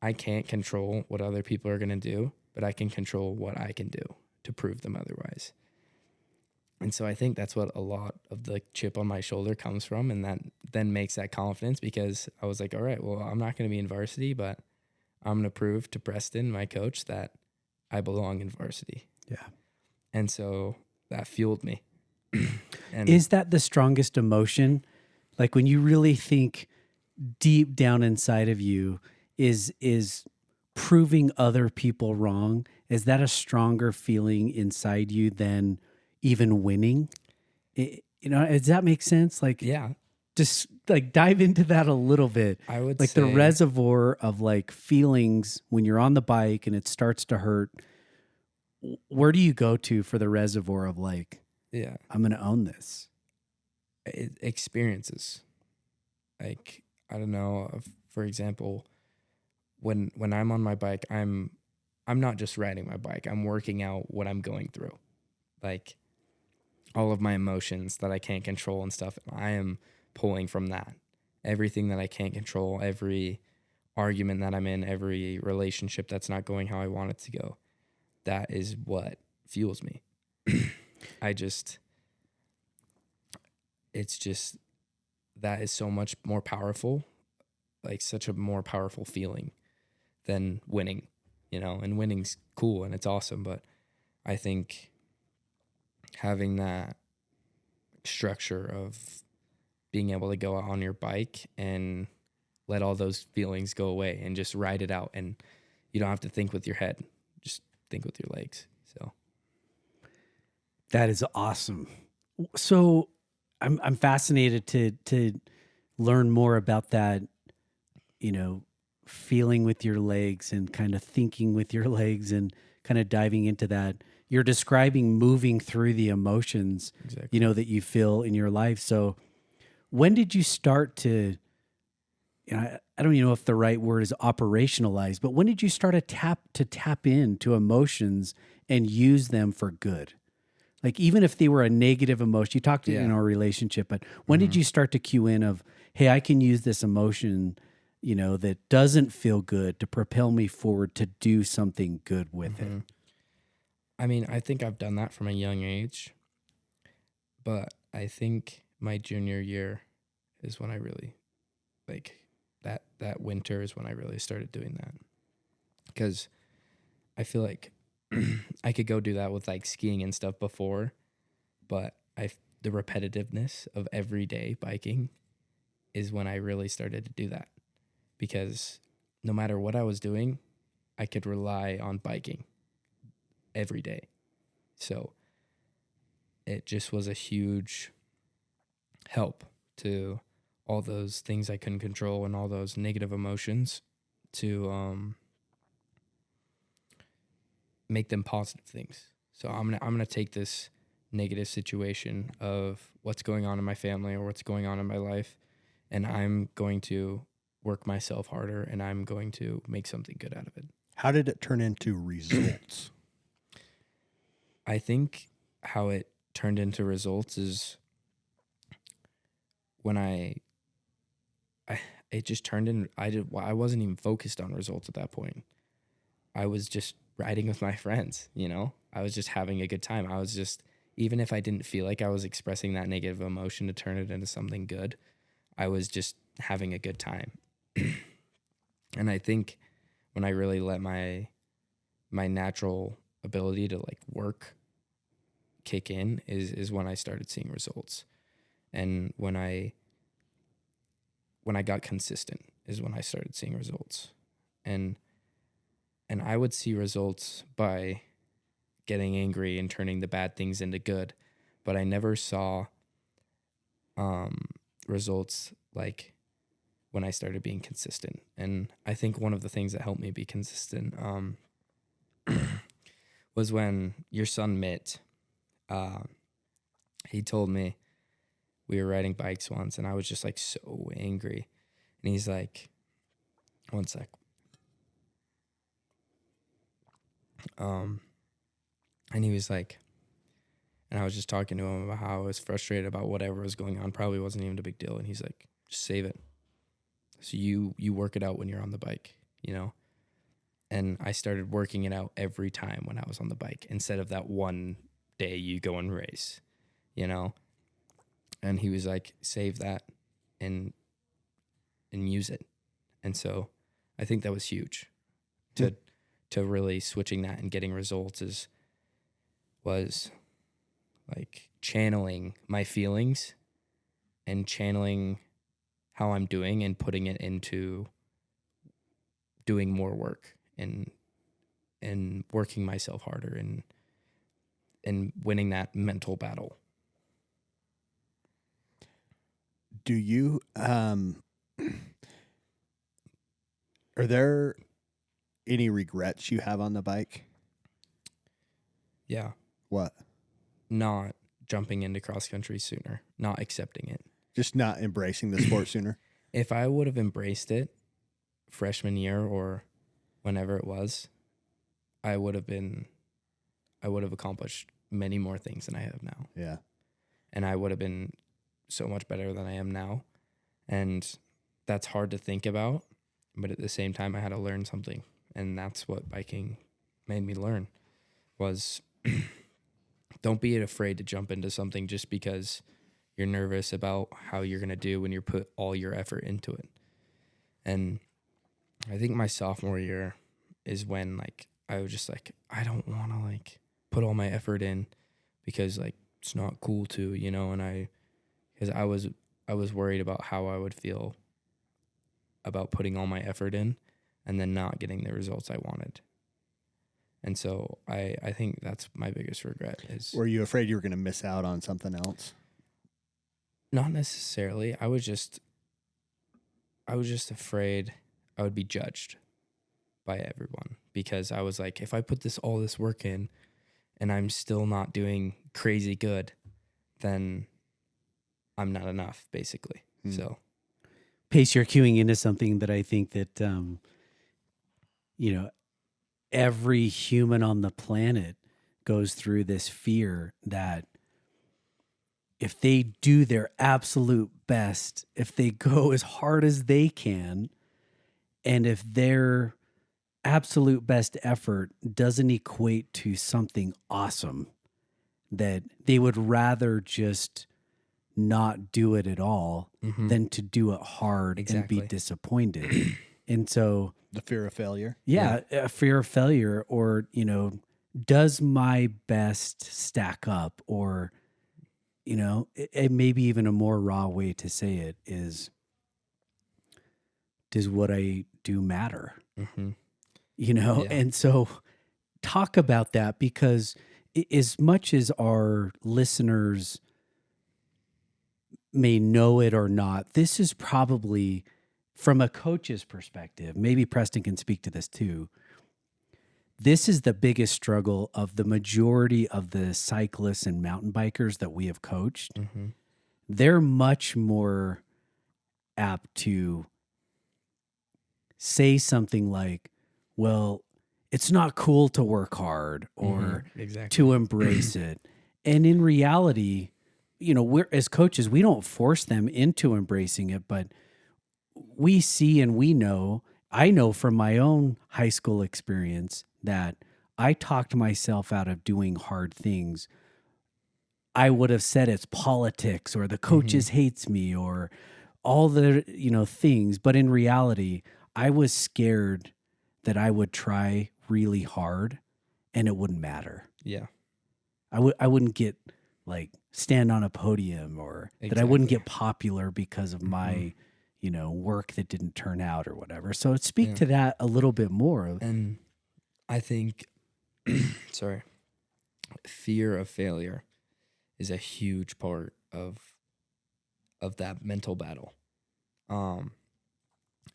I can't control what other people are gonna do, but I can control what I can do to prove them otherwise. And so I think that's what a lot of the chip on my shoulder comes from. And that then makes that confidence, because I was like, all right, well, I'm not going to be in varsity, but I'm going to prove to Preston, my coach, that I belong in varsity. Yeah. And so that fueled me. And Is that the strongest emotion? Like when you really think deep down inside of you, is proving other people wrong, is that a stronger feeling inside you than even winning? Does that make sense? Like, yeah, just like dive into that a little bit. I would like say the reservoir of like feelings when you're on the bike and it starts to hurt. Where do you go to for the reservoir of like, yeah, I'm going to own this? Experiences. Like, I don't know, for example, when I'm on my bike, I'm not just riding my bike. I'm working out what I'm going through. Like all of my emotions that I can't control and stuff, I am pulling from that. Everything that I can't control, every argument that I'm in, every relationship that's not going how I want it to go, that is what fuels me. That is so much more powerful, like such a more powerful feeling than winning, and winning's cool and it's awesome. But I think having that structure of being able to go out on your bike and let all those feelings go away and just ride it out, and you don't have to think with your head, just think with your legs. So that is awesome. So I'm fascinated to learn more about that, feeling with your legs and kind of thinking with your legs and kind of diving into that. You're describing moving through the emotions, exactly. That you feel in your life. So when did you start to, I don't even know if the right word is operationalize, but when did you start to tap into emotions and use them for good? Like even if they were a negative emotion, you talked in our relationship, but when did you start to cue in of, hey, I can use this emotion, that doesn't feel good to propel me forward to do something good with it? I mean, I think I've done that from a young age, but I think my junior year is when I really, like, that winter is when I really started doing that. Because I feel like I could go do that with, like, skiing and stuff before, but the repetitiveness of everyday biking is when I really started to do that. Because no matter what I was doing, I could rely on biking. every day. So it just was a huge help to all those things I couldn't control and all those negative emotions to make them positive things. So I'm gonna take this negative situation of what's going on in my family or what's going on in my life, and I'm going to work myself harder, and I'm going to make something good out of it. How did it turn into results? I think how it turned into results is when it just turned in. I wasn't even focused on results at that point. I was just riding with my friends, you know? I was just having a good time. I was just, even if I didn't feel like I was expressing that negative emotion to turn it into something good, I was just having a good time. And I think when I really let my natural ability to like work kick in is when I started seeing results. And when I got consistent is when I started seeing results. And I would see results by getting angry and turning the bad things into good, but I never saw results like when I started being consistent. And I think one of the things that helped me be consistent was when your son Mitt, he told me, we were riding bikes once and I was just like so angry. And he's like, one sec. And he was like, and I was just talking to him about how I was frustrated about whatever was going on. Probably wasn't even a big deal. And he's like, just save it. So you work it out when you're on the bike, you know? And I started working it out every time when I was on the bike instead of that one day you go and race, you know? And he was like, save that and use it. And so I think that was huge to really switching that and getting results was like channeling my feelings and channeling how I'm doing and putting it into doing more work and working myself harder and winning that mental battle. Do you, are there any regrets you have on the bike? Yeah. What? Not jumping into cross country sooner, not accepting it. Just not embracing the sport sooner? If I would have embraced it freshman year or whenever it was, I would have accomplished many more things than I have now. Yeah. And I would have been so much better than I am now. And that's hard to think about, but at the same time I had to learn something. And that's what biking made me learn was don't be afraid to jump into something just because you're nervous about how you're going to do when you put all your effort into it. And I think my sophomore year is when like I was just like, I don't want to like put all my effort in because like it's not cool to, you know, and because I was worried about how I would feel about putting all my effort in and then not getting the results I wanted. And so I think that's my biggest regret is... Were you afraid you were going to miss out on something else? Not necessarily. I was just afraid I would be judged by everyone because I was like, if I put all this work in and I'm still not doing crazy good, then I'm not enough, basically. So, Pace, you're queuing into something that I think that, every human on the planet goes through this fear that if they do their absolute best, if they go as hard as they can, and if their absolute best effort doesn't equate to something awesome, that they would rather just not do it at all than to do it hard and be disappointed. And so the fear of failure. Yeah, a fear of failure, or, does my best stack up? Or, it maybe even a more raw way to say it is, does what I do matter? And so talk about that, because as much as our listeners may know it or not, this is probably, from a coach's perspective, maybe Preston can speak to this too, this is the biggest struggle of the majority of the cyclists and mountain bikers that we have coached. Mm-hmm. They're much more apt to say something like, well, it's not cool to work hard, or Exactly. to embrace it. And in reality, we're, as coaches, we don't force them into embracing it, but we see and we know, I know from my own high school experience that I talked myself out of doing hard things. I would have said it's politics, or the coaches hates me, or all the, things. But in reality, I was scared that I would try really hard and it wouldn't matter. Yeah. I wouldn't get stand on a podium, or that I wouldn't get popular because of my, work that didn't turn out or whatever. So speak to that a little bit more. And I think, sorry, fear of failure is a huge part of that mental battle.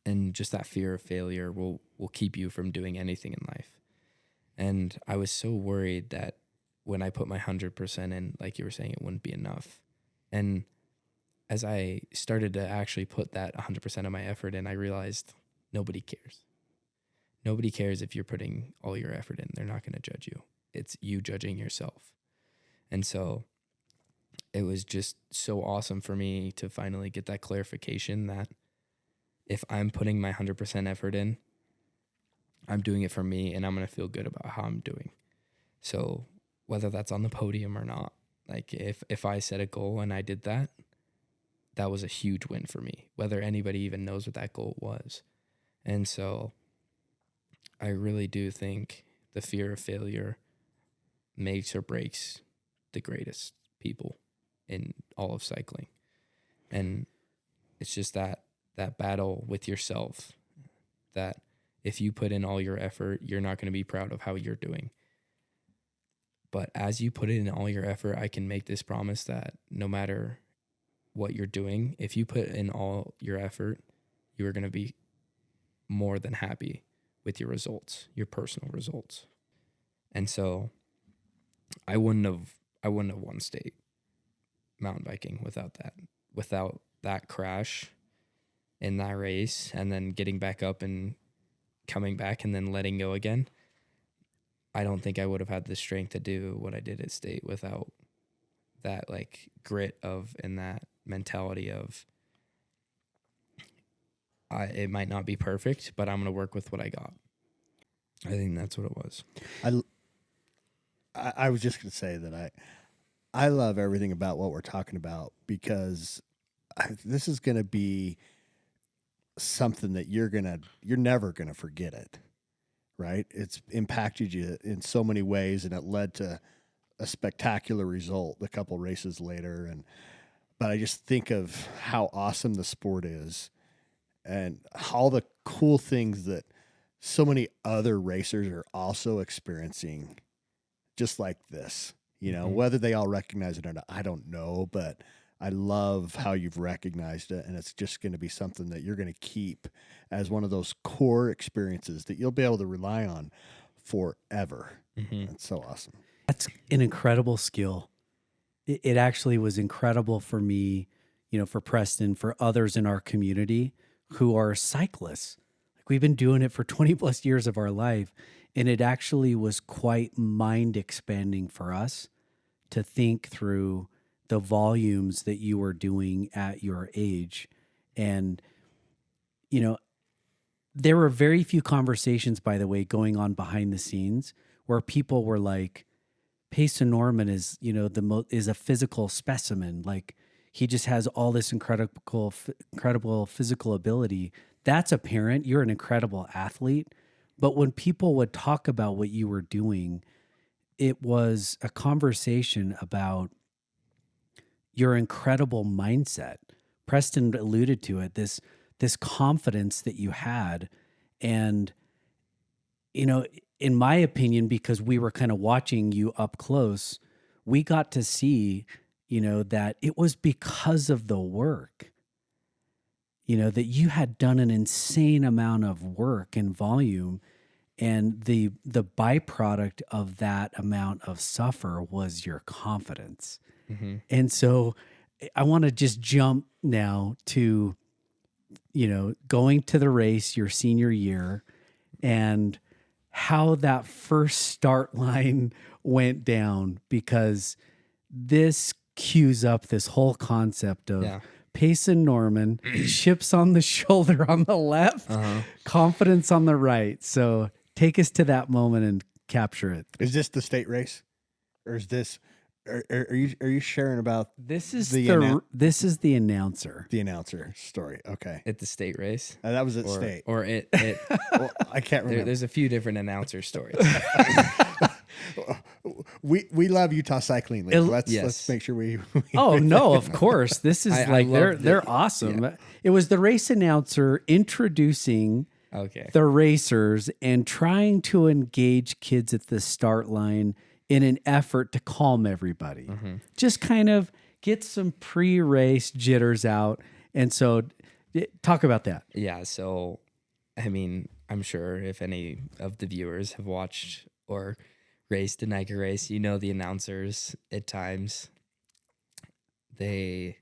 And just that fear of failure will keep you from doing anything in life. And I was so worried that when I put my 100% in, like you were saying, it wouldn't be enough. And as I started to actually put that 100% of my effort in, I realized nobody cares. Nobody cares if you're putting all your effort in. They're not going to judge you. It's you judging yourself. And so it was just so awesome for me to finally get that clarification that if I'm putting my 100% effort in, I'm doing it for me, and I'm going to feel good about how I'm doing. So whether that's on the podium or not, like if I set a goal and I did that, that was a huge win for me, whether anybody even knows what that goal was. And so I really do think the fear of failure makes or breaks the greatest people in all of cycling. And it's just that battle with yourself, that if you put in all your effort, you're not going to be proud of how you're doing. But as you put in all your effort, I can make this promise that no matter what you're doing, if you put in all your effort, you are going to be more than happy with your results, your personal results. And so I wouldn't have won state mountain biking without that crash in that race, and then getting back up and coming back and then letting go again. I don't think I would have had the strength to do what I did at state without that grit and that mentality of it might not be perfect, but I'm going to work with what I got. I think that's what it was. I was just going to say that I love everything about what we're talking about, because this is going to be something that you're never going to forget it, right? It's impacted you in so many ways, and it led to a spectacular result a couple races later. But I just think of how awesome the sport is, and all the cool things that so many other racers are also experiencing, just like this, whether they all recognize it or not, I don't know, but I love how you've recognized it, and it's just going to be something that you're going to keep as one of those core experiences that you'll be able to rely on forever. That's so awesome. That's an incredible skill. It actually was incredible for me, for Preston, for others in our community who are cyclists. We've been doing it for 20 plus years of our life, and it actually was quite mind expanding for us to think through the volumes that you were doing at your age. And, there were very few conversations, by the way, going on behind the scenes where people were like, Payson Norman is, is a physical specimen. Like, he just has all this incredible physical ability. That's apparent. You're an incredible athlete. But when people would talk about what you were doing, it was a conversation about your incredible mindset. Preston alluded to it, this confidence that you had. And, in my opinion, because we were kind of watching you up close, we got to see, that it was because of the work, that you had done an insane amount of work and volume. And the byproduct of that amount of suffer was your confidence. Mm-hmm. And so I want to just jump now to, going to the race your senior year and how that first start line went down, because this cues up this whole concept of Payson Norman, chips on the shoulder on the left, confidence on the right. So take us to that moment and capture it. Is this the state race, or is this? Are you sharing about This is the this is the announcer. The announcer story. Okay, At the state race, that was at state, or it. Well, I can't remember. There's a few different announcer stories. We love Utah Cycling League. Let's make sure we Oh no, of course. This is they're awesome. Yeah. It was the race announcer introducing the racers and trying to engage kids at the start line in an effort to calm everybody. Mm-hmm. Just kind of get some pre-race jitters out. And so talk about that. Yeah, so I mean, I'm sure if any of the viewers have watched or raced a NICA race, the announcers at times, they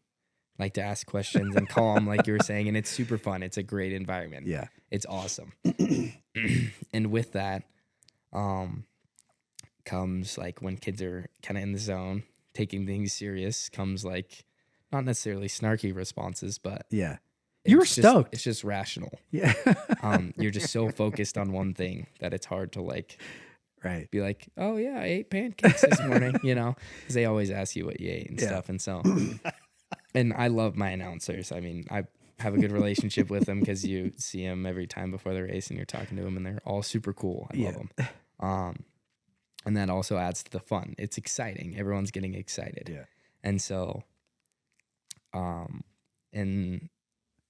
like to ask questions and calm, like you were saying, and it's super fun. It's a great environment. Yeah. It's awesome. And with that, comes like when kids are kind of in the zone, taking things serious, comes like not necessarily snarky responses, but yeah, you were stoked. It's just rational. Yeah. You're just so focused on one thing that it's hard to be like, oh yeah, I ate pancakes this morning, because they always ask you what you ate and stuff. And so, and I love my announcers. I mean, I have a good relationship with them because you see them every time before the race and you're talking to them and they're all super cool. I love them. And that also adds to the fun. It's exciting. Everyone's getting excited. Yeah. And so,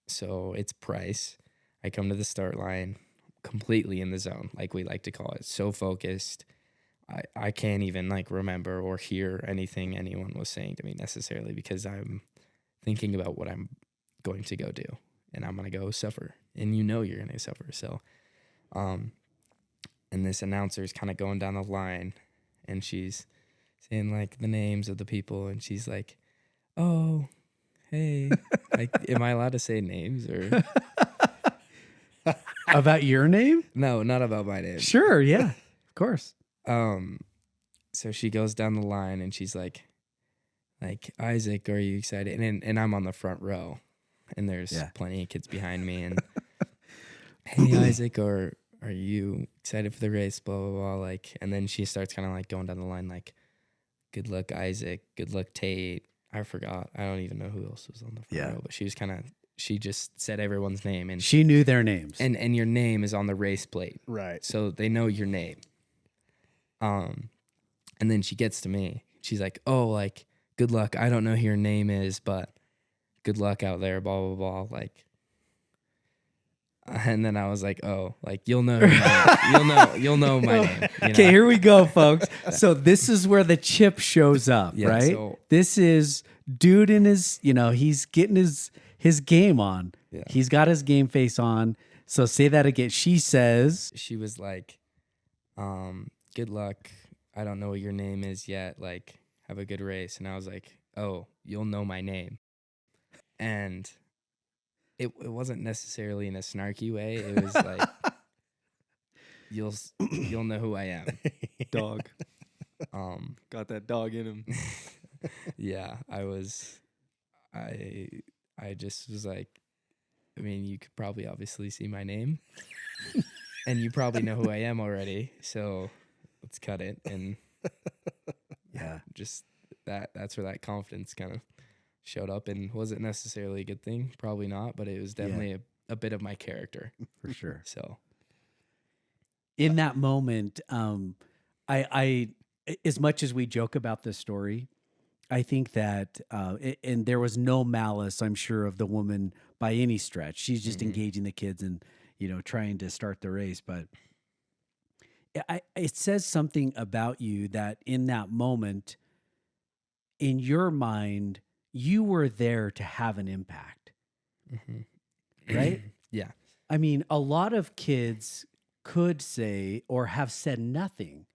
so it's Price. I come to the start line completely in the zone, like we like to call it. So focused. I can't even remember or hear anything anyone was saying to me necessarily, because I'm thinking about what I'm going to go do, and I'm going to go suffer, and you're going to suffer. So, and this announcer is kind of going down the line, and she's saying the names of the people, and she's like, "Oh, hey, am I allowed to say names or?" About your name? No, not about my name. Sure, yeah, of course. So she goes down the line, and she's like, "Isaac, are you excited?" And I'm on the front row, and there's plenty of kids behind me, and hey, Isaac, or are you excited for the race? Blah, blah, blah. And then she starts kind of going down the line, good luck, Isaac. Good luck, Tate. I forgot. I don't even know who else was on the front row, but she just said everyone's name. And she knew their names. And your name is on the race plate. Right. So they know your name. And then she gets to me. She's like, "Oh, good luck. I don't know who your name is, but good luck out there, blah, blah, blah." And then I was like, "Oh, you'll know, you'll know my name." Okay, here we go, folks. So this is where the chip shows up, right? So, this is dude in his, he's getting his game on. Yeah. He's got his game face on. So say that again. She says, she was like, "Good luck. I don't know what your name is yet. Have a good race." And I was like, "Oh, you'll know my name." And it wasn't necessarily in a snarky way. It was you'll know who I am. Dog. Got that dog in him. Yeah, I just was like, I mean, you could probably obviously see my name and you probably know who I am already. So let's cut it. And just that's where that confidence kind of showed up. And was it necessarily a good thing? Probably not, but it was definitely a bit of my character. For sure. So in that moment, I as much as we joke about this story, I think that, and there was no malice, I'm sure, of the woman by any stretch. She's just engaging the kids and, trying to start the race. But it says something about you that in that moment, in your mind, you were there to have an impact, right? Yeah. I mean, a lot of kids could say or have said nothing,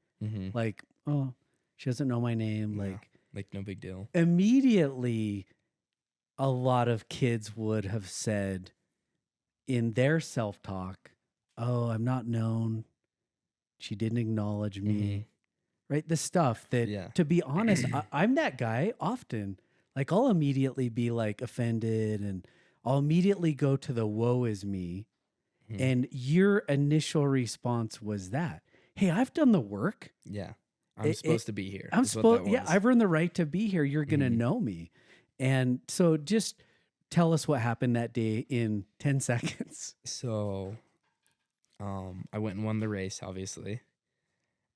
like, "Oh, she doesn't know my name." Yeah. Like no big deal. Immediately, a lot of kids would have said in their self-talk, "Oh, I'm not known. She didn't acknowledge me." Right? The stuff that, to be honest, I'm that guy often. Like, I'll immediately be like offended, and I'll immediately go to the woe is me. And your initial response was that, "Hey, I've done the work. Yeah. I'm supposed to be here. I'm supposed, yeah, I've earned the right to be here. You're going to know me." And so just tell us what happened that day in 10 seconds. So, I went and won the race, obviously.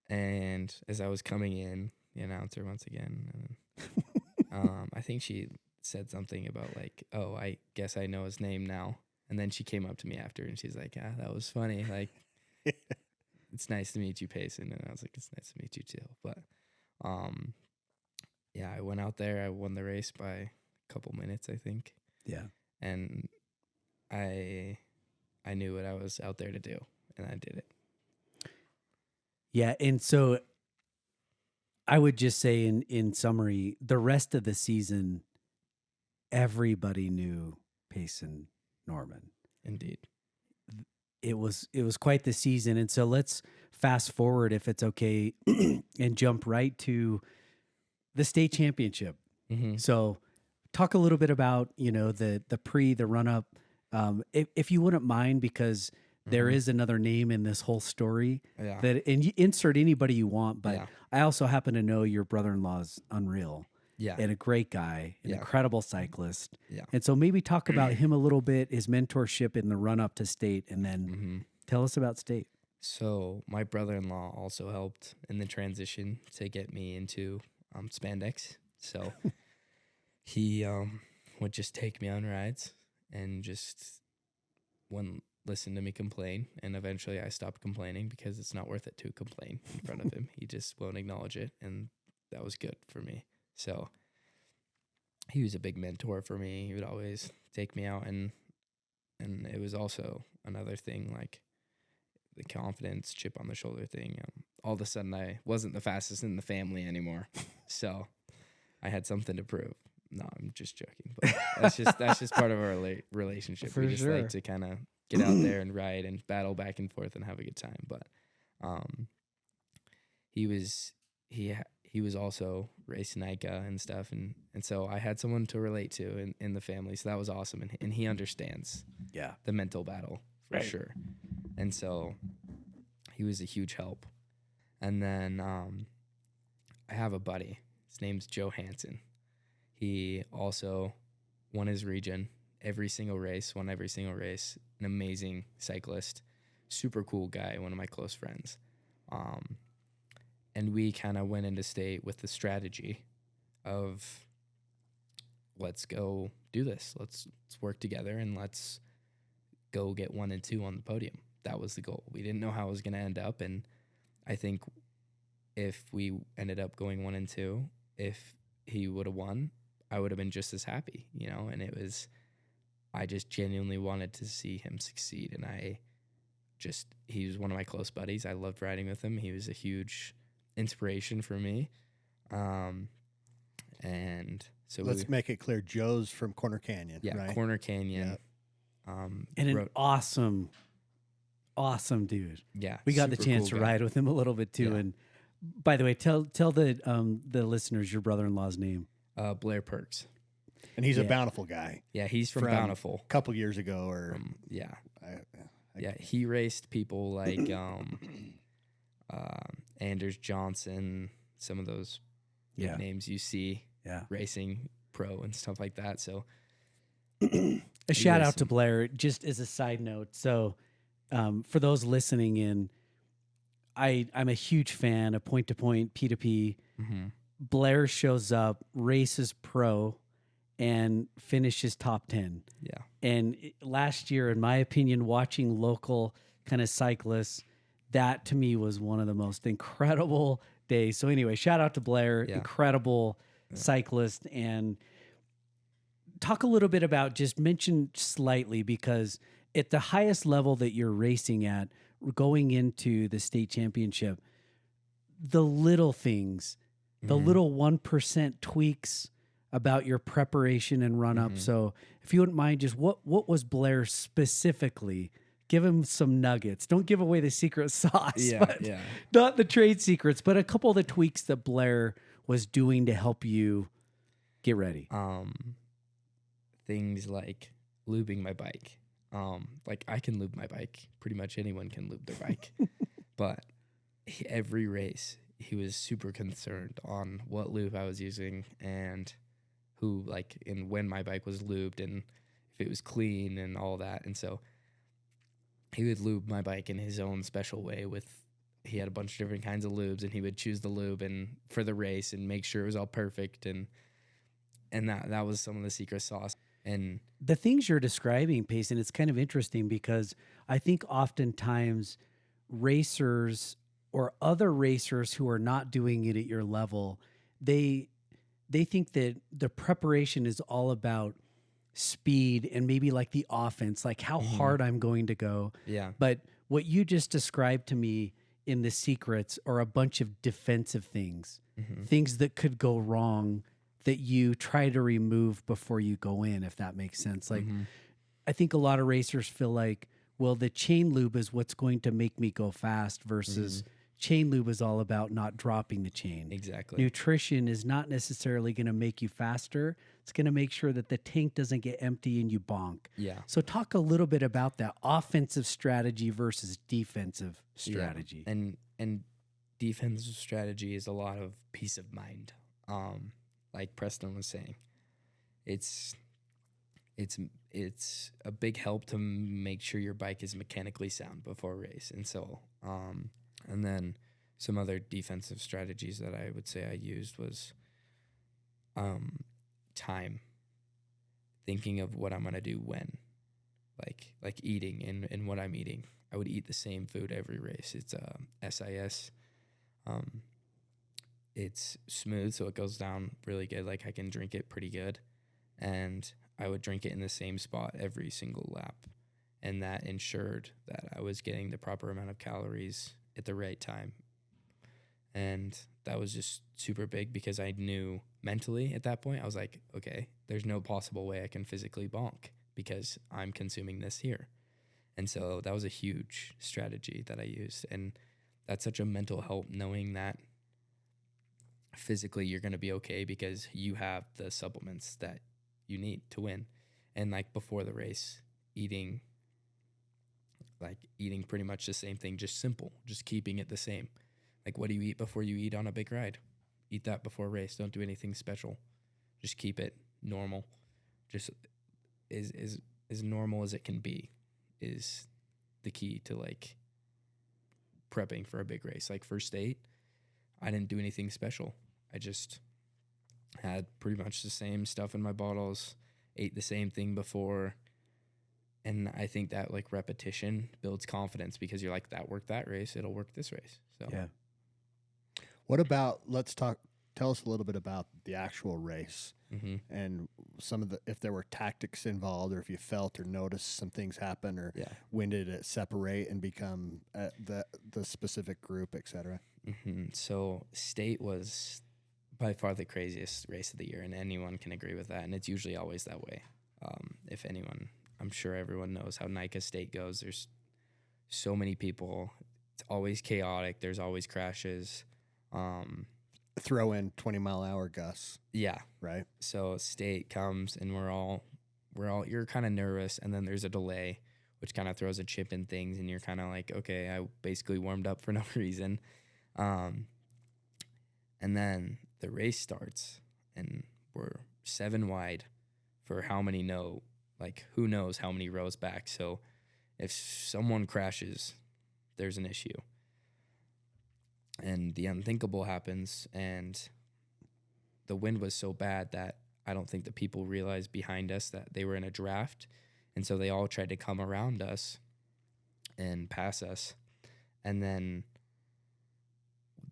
And as I was coming in, the announcer once again, I think she said something about like, "Oh, I guess I know his name now." And then she came up to me after and she's like, "Yeah, that was funny. Like, it's nice to meet you, Payson." And I was like, "It's nice to meet you too." But, yeah, I went out there. I won the race by a couple minutes, I think. Yeah. And I knew what I was out there to do, and I did it. Yeah. And so I would just say in summary, the rest of the season, everybody knew Payson Norman. Indeed. It was quite the season. And so let's fast forward, if it's okay, and jump right to the state championship. So talk a little bit about, the run up. If you wouldn't mind, because there is another name in this whole story that, and you insert anybody you want, but I also happen to know your brother-in-law's unreal. Yeah. And a great guy, an incredible cyclist. Yeah. And so maybe talk about him a little bit, his mentorship in the run up to state, and then tell us about state. So my brother-in-law also helped in the transition to get me into spandex. So he would just take me on rides and just wouldn't listen to me complain. And eventually I stopped complaining because it's not worth it to complain in front of him. He just won't acknowledge it. And that was good for me. So he was a big mentor for me. He would always take me out, and it was also another thing, like the confidence, chip on the shoulder thing. All of a sudden I wasn't the fastest in the family anymore. So I had something to prove. No, I'm just joking. But that's just part of our relationship. For we just sure. like to kind of get out there and ride and battle back and forth and have a good time. But he was also racing NICA and stuff, and so I had someone to relate to in the family, so that was awesome, and he understands the mental battle for sure, and so he was a huge help. And then I have a buddy, his name's Joe Hansen. He also won his region, won every single race, an amazing cyclist, super cool guy, one of my close friends. And we kind of went into state with the strategy of, let's go do this. Let's work together and let's go get 1 and 2 on the podium. That was the goal. We didn't know how it was going to end up. And I think if we ended up going 1 and 2, if he would have won, I would have been just as happy, and I just genuinely wanted to see him succeed. And he was one of my close buddies. I loved riding with him. He was a huge inspiration for me. And so let's make it clear, Joe's from Corner Canyon, right? Corner Canyon. And an awesome dude. Yeah. We got the chance to ride with him a little bit too. Yeah. And by the way, tell the listeners your brother-in-law's name. Blair Perks. And he's a Bountiful guy. Yeah, he's from Bountiful. A couple years ago, he raced people like Anders Johnson, some of those big names you see racing pro and stuff like that. So a shout out to Blair, just as a side note. So for those listening in, I'm a huge fan of point-to-point, P2P. Blair shows up, races pro, and finishes top 10. Yeah. And last year, in my opinion, watching local kind of cyclists that to me was one of the most incredible days. So anyway, shout out to Blair, incredible cyclist, and talk a little bit about, just mention slightly, because at the highest level that you're racing at, going into the state championship, the little things, the little 1% tweaks about your preparation and run up. So if you wouldn't mind, just what was Blair specifically? Give him some nuggets. Don't give away the secret sauce. Not the trade secrets, but a couple of the tweaks that Blair was doing to help you get ready. Things like lubing my bike. Like I can lube my bike. Pretty much anyone can lube their bike. But every race, he was super concerned on what lube I was using and who, like, and when my bike was lubed and if it was clean and all that. And so he would lube my bike in his own special way he had a bunch of different kinds of lubes, and he would choose the lube and for the race and make sure it was all perfect. And that was some of the secret sauce. And the things you're describing, Payson, it's kind of interesting because I think oftentimes racers or other racers who are not doing it at your level, they think that the preparation is all about speed and maybe like the offense, like how hard I'm going to go. Yeah. But what you just described to me in the secrets are a bunch of defensive things, things that could go wrong that you try to remove before you go in, if that makes sense. Like, I think a lot of racers feel like, well, the chain lube is what's going to make me go fast versus chain lube is all about not dropping the chain. Exactly. Nutrition is not necessarily going to make you faster. It's going to make sure that the tank doesn't get empty and you bonk. Yeah. So talk a little bit about that offensive strategy versus defensive strategy. Yeah. And defensive strategy is a lot of peace of mind. Like Preston was saying, it's a big help to make sure your bike is mechanically sound before a race. And so, and then some other defensive strategies that I would say I used was time, thinking of what I'm going to do when, like eating and what I'm eating. I would eat the same food every race. It's SIS. It's smooth, so it goes down really good. Like I can drink it pretty good. And I would drink it in the same spot every single lap. And that ensured that I was getting the proper amount of calories at the right time. And that was just super big because I knew mentally at that point, I was like, okay, there's no possible way I can physically bonk because I'm consuming this here. And so that was a huge strategy that I used. And that's such a mental help, knowing that physically you're going to be okay because you have the supplements that you need to win. And like before the race, eating pretty much the same thing, just simple, just keeping it the same. Like, what do you eat before you eat on a big ride? Eat that before a race. Don't do anything special. Just keep it normal. Just as normal as it can be is the key to like prepping for a big race. Like for state, I didn't do anything special. I just had pretty much the same stuff in my bottles, ate the same thing before. And I think that like repetition builds confidence because you're like, that worked that race, it'll work this race. So yeah. What about, tell us a little bit about the actual race and some of if there were tactics involved, or if you felt or noticed some things happen, or when did it separate and become the specific group, et cetera? So state was by far the craziest race of the year, and anyone can agree with that. And it's usually always that way. If anyone, I'm sure everyone knows how NICA state goes. There's so many people. It's always chaotic. There's always crashes. Throw in 20-mile-an-hour gusts. Yeah. Right. So state comes and we're all you're kind of nervous, and then there's a delay, which kind of throws a chip in things, and you're kind of like, okay, I basically warmed up for no reason. And then the race starts, and we're 7 wide for how many know, like who knows how many rows back. So if someone crashes, there's an issue. And the unthinkable happens, and the wind was so bad that I don't think the people realized behind us that they were in a draft. And so they all tried to come around us and pass us. And then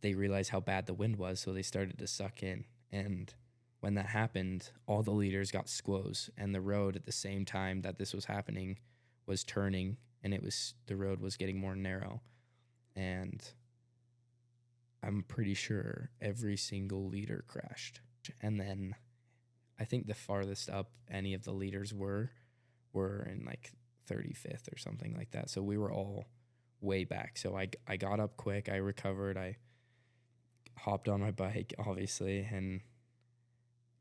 they realized how bad the wind was, so they started to suck in. And when that happened, all the leaders got squoze, and the road at the same time that this was happening was turning, and the road was getting more narrow. And I'm pretty sure every single leader crashed. And then I think the farthest up any of the leaders were in like 35th or something like that. So we were all way back. So I got up quick. I recovered. I hopped on my bike, obviously, and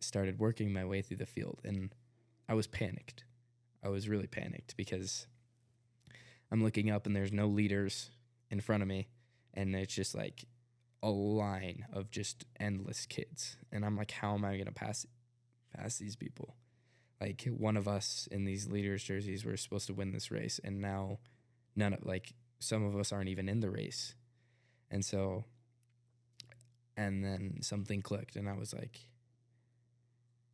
started working my way through the field. And I was panicked. I was really panicked because I'm looking up and there's no leaders in front of me. And it's just like a line of just endless kids. And I'm like, how am I going to pass these people? Like, one of us in these leaders' jerseys were supposed to win this race, and now some of us aren't even in the race. And then something clicked, and I was like,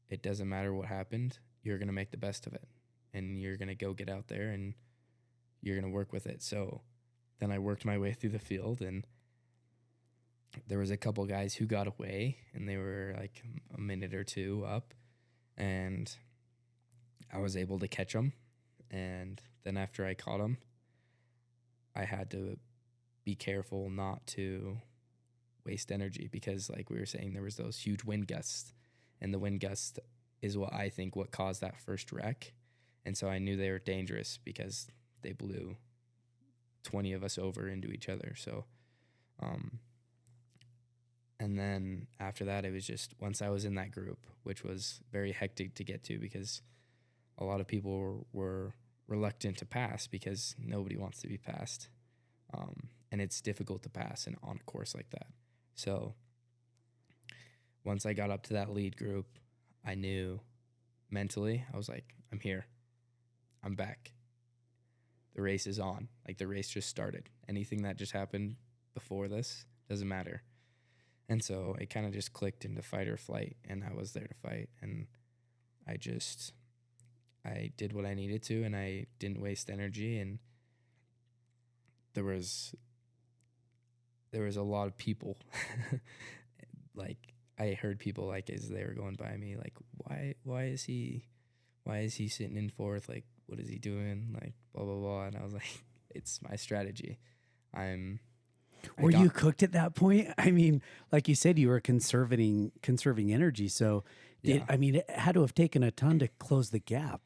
it doesn't matter what happened. You're going to make the best of it, and you're going to go get out there, and you're going to work with it. So then I worked my way through the field, and there was a couple guys who got away, and they were like a minute or two up, and I was able to catch them. And then after I caught them, I had to be careful not to waste energy because, like we were saying, there was those huge wind gusts, and the wind gust is what caused that first wreck. And so I knew they were dangerous because they blew 20 of us over into each other. So, and then after that, it was just once I was in that group, which was very hectic to get to because a lot of people were reluctant to pass because nobody wants to be passed. And it's difficult to pass on a course like that. So once I got up to that lead group, I knew mentally, I was like, I'm here. I'm back. The race is on. Like, the race just started. Anything that just happened before this doesn't matter. And so it kind of just clicked into fight or flight, and I was there to fight. And I did what I needed to, and I didn't waste energy. And there was a lot of people. Like, I heard people, like, as they were going by me, like, why is he sitting in fourth? Like, what is he doing? Like, blah, blah, blah. And I was like, it's my strategy. Were you cooked at that point? I mean, like you said, you were conserving energy. So, yeah. it had to have taken a ton to close the gap.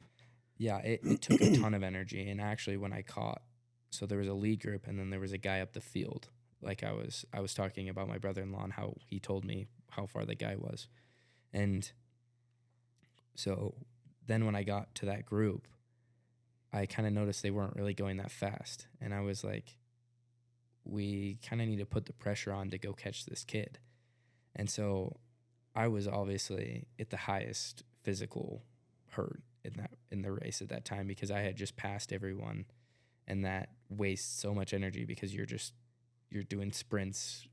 Yeah, it took a ton of energy. And actually, when I caught, so there was a lead group, and then there was a guy up the field. Like, I was talking about my brother-in-law and how he told me how far the guy was. And so then when I got to that group, I kind of noticed they weren't really going that fast. And I was like, we kind of need to put the pressure on to go catch this kid. And so I was obviously at the highest physical hurt in the race at that time because I had just passed everyone, and that wastes so much energy because you're doing sprints.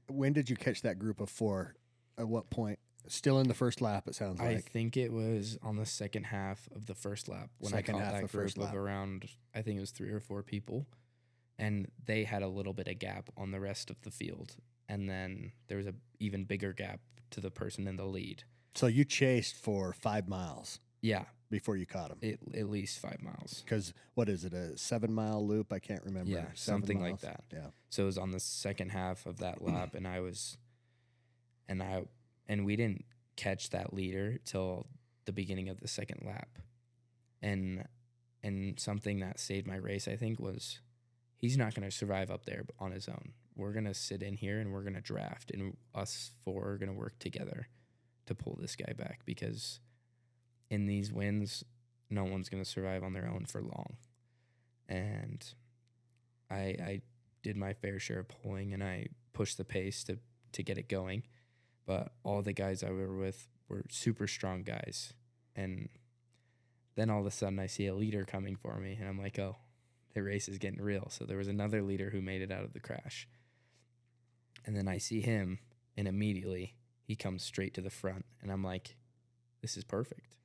When did you catch that group of four? At what point? Still in the first lap, it sounds like. I think it was on the second half of the first lap when I caught that group of around, I think it was 3 or 4 people. And they had a little bit of gap on the rest of the field. And then there was a even bigger gap to the person in the lead. So you chased for 5 miles. Yeah. Before you caught him. At least 5 miles. Because what is it, a 7-mile loop? I can't remember. Yeah, something like that. Yeah. So it was on the second half of that lap, and we didn't catch that leader till the beginning of the second lap. And something that saved my race, I think, was he's not going to survive up there on his own. We're going to sit in here and we're going to draft, and us 4 are going to work together to pull this guy back because in these winds, no one's going to survive on their own for long. And I did my fair share of pulling, and I pushed the pace to get it going. But all the guys I were with were super strong guys. And then all of a sudden I see a leader coming for me, and I'm like, oh, the race is getting real. So there was another leader who made it out of the crash. And then I see him, and immediately he comes straight to the front. And I'm like, this is perfect.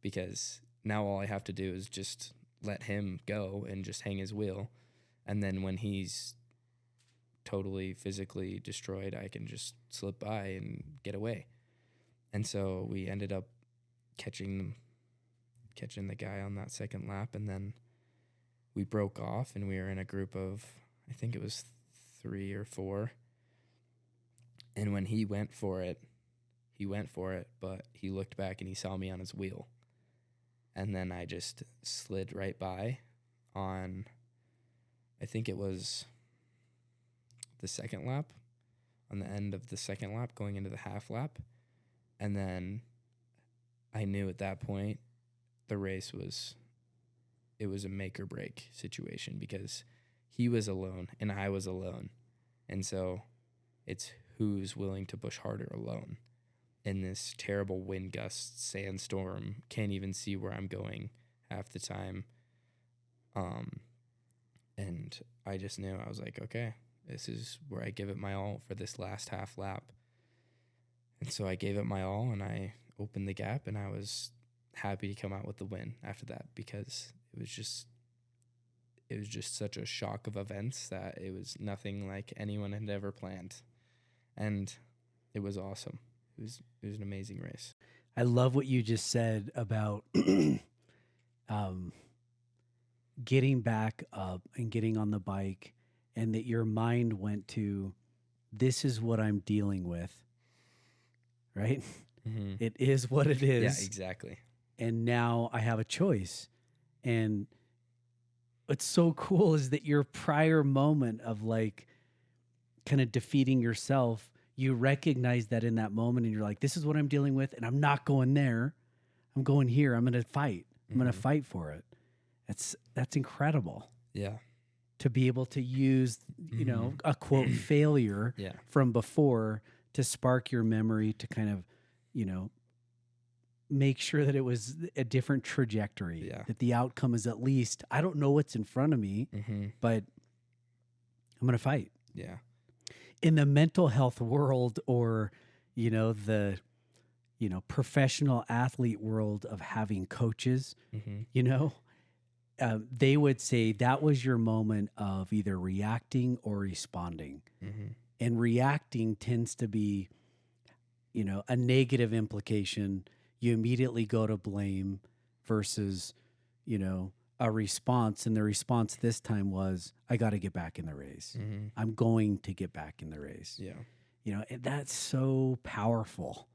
Because now all I have to do is just let him go and just hang his wheel. And then when he's totally physically destroyed, I can just slip by and get away. And so we ended up catching the guy on that second lap, and then we broke off, and we were in a group of, I think it was 3 or 4. And when he went for it, but he looked back and he saw me on his wheel. And then I just slid right by on, I think it was the second lap, on the end of the second lap going into the half lap. And then I knew at that point the race was a make or break situation, because he was alone and I was alone. And so it's who's willing to push harder alone in this terrible wind gust, sandstorm, can't even see where I'm going half the time. And I just knew, I was like, okay, this is where I give it my all for this last half lap. And so I gave it my all, and I opened the gap, and I was happy to come out with the win after that, because it was just such a shock of events that it was nothing like anyone had ever planned. And it was awesome. It was an amazing race. I love what you just said about getting back up and getting on the bike, and that your mind went to, this is what I'm dealing with, right? Mm-hmm. It is what it is. Yeah, exactly. And now I have a choice. And what's so cool is that your prior moment of like kind of defeating yourself, you recognize that in that moment, and you're like, this is what I'm dealing with, and I'm not going there. I'm going here. I'm going to fight. I'm going to fight for it. That's incredible. Yeah. To be able to use, a quote failure from before to spark your memory to kind of, make sure that it was a different trajectory, that the outcome is at least, I don't know what's in front of me, but I'm going to fight. Yeah. In the mental health world, or, the, professional athlete world of having coaches, they would say that was your moment of either reacting or responding. And reacting tends to be, a negative implication. You immediately go to blame versus, a response. And the response this time was, I got to get back in the race. I'm going to get back in the race. Yeah. And that's so powerful,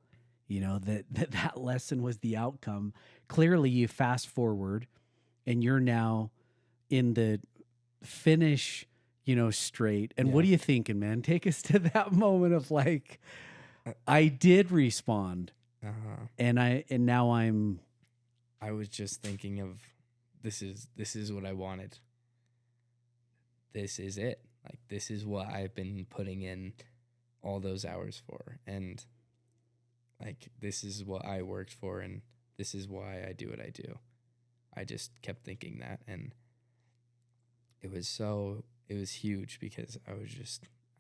that lesson was the outcome. Clearly you fast forward and you're now in the finish, straight. And what are you thinking, man? Take us to that moment of like, I did respond. And now I was just thinking of, this is what I wanted. This is it. Like, this is what I've been putting in all those hours for. And like, this is what I worked for, and this is why I do what I do. I just kept thinking that, and it was huge, because I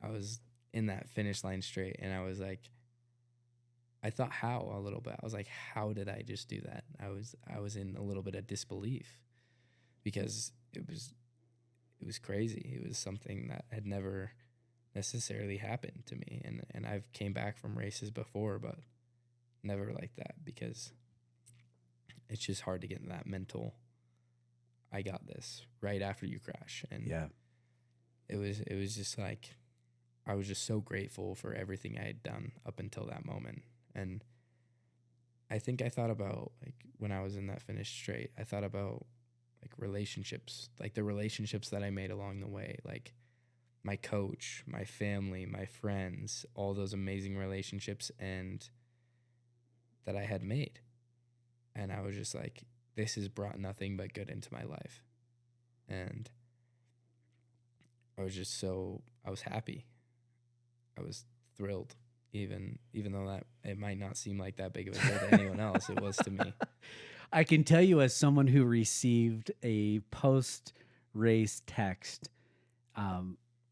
was in that finish line straight, and I was like, I thought how a little bit. I was like, how did I just do that? I was in a little bit of disbelief, because it was crazy. It was something that had never necessarily happened to me. And I've came back from races before, but never like that, because it's just hard to get in that mental, I got this, right after you crash. And it was just like, I was just so grateful for everything I had done up until that moment. And I think I thought about, like, when I was in that finish straight, I thought about like relationships, like the relationships that I made along the way, like my coach, my family, my friends, all those amazing relationships and that I had made. And I was just like, this has brought nothing but good into my life. And I was happy. I was thrilled, even though that it might not seem like that big of a deal to anyone else. It was to me. I can tell you, as someone who received a post-race text,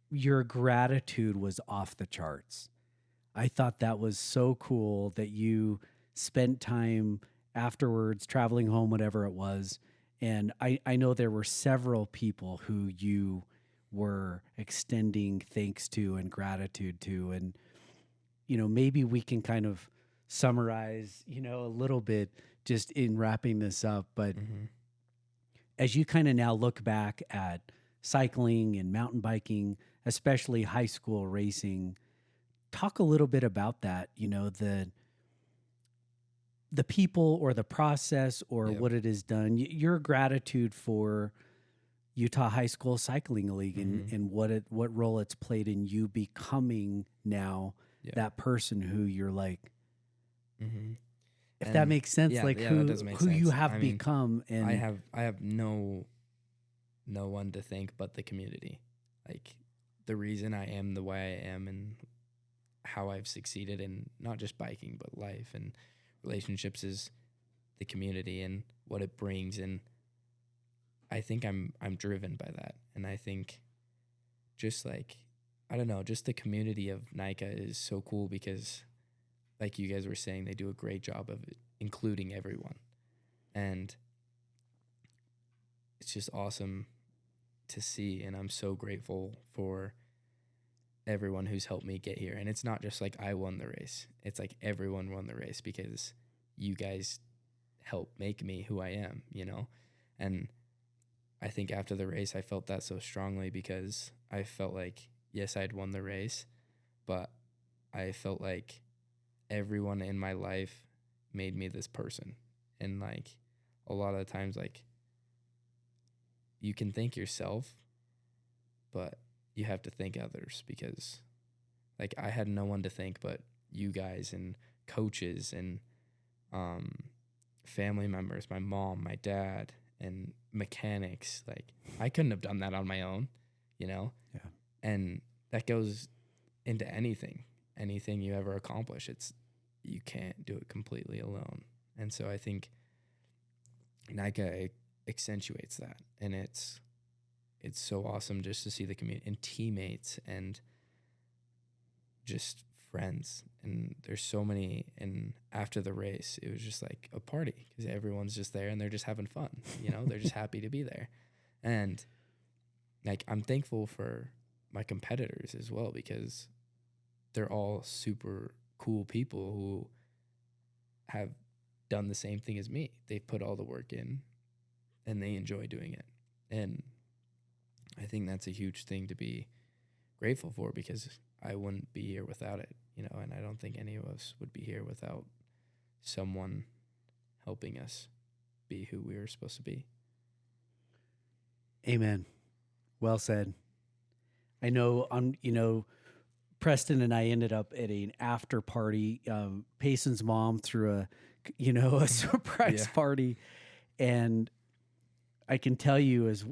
your gratitude was off the charts. I thought that was so cool that you spent time afterwards, traveling home, whatever it was. And I know there were several people who you were extending thanks to and gratitude to. And, maybe we can kind of summarize, a little bit just in wrapping this up. But as you kind of now look back at cycling and mountain biking, especially high school racing, talk a little bit about that, the people or the process or what it has done, your gratitude for Utah High School Cycling League and what role it's played in you becoming now that person who you're like, if that makes sense, who you have become. And I have no one to thank but the community. Like, the reason I am the way I am and how I've succeeded in not just biking but life and relationships is the community and what it brings. And I think I'm driven by that. And I think just just the community of NICA is so cool because, like you guys were saying, they do a great job of including everyone. And it's just awesome to see. And I'm so grateful for everyone who's helped me get here. And it's not just like I won the race. It's like everyone won the race because you guys helped make me who I am, And I think after the race, I felt that so strongly because I felt like, yes, I'd won the race, but I felt like everyone in my life made me this person. And like a lot of the times, like, you can thank yourself, but you have to thank others because, like, I had no one to thank but you guys and coaches and family members, my mom, my dad, and mechanics. Like, I couldn't have done that on my own, Yeah. And that goes into anything you ever accomplish. You can't do it completely alone. And so I think NICA accentuates that, and it's so awesome just to see the community and teammates and just friends. And there's so many. And after the race, it was just like a party because everyone's just there and they're just having fun. They're just happy to be there. And like, I'm thankful for my competitors as well because they're all super cool people who have done the same thing as me. They've put all the work in and they enjoy doing it. And I think that's a huge thing to be grateful for because I wouldn't be here without it, and I don't think any of us would be here without someone helping us be who we were supposed to be. Amen. Well said. I know Preston and I ended up at an after party. Payson's mom threw a surprise party, and I can tell you, as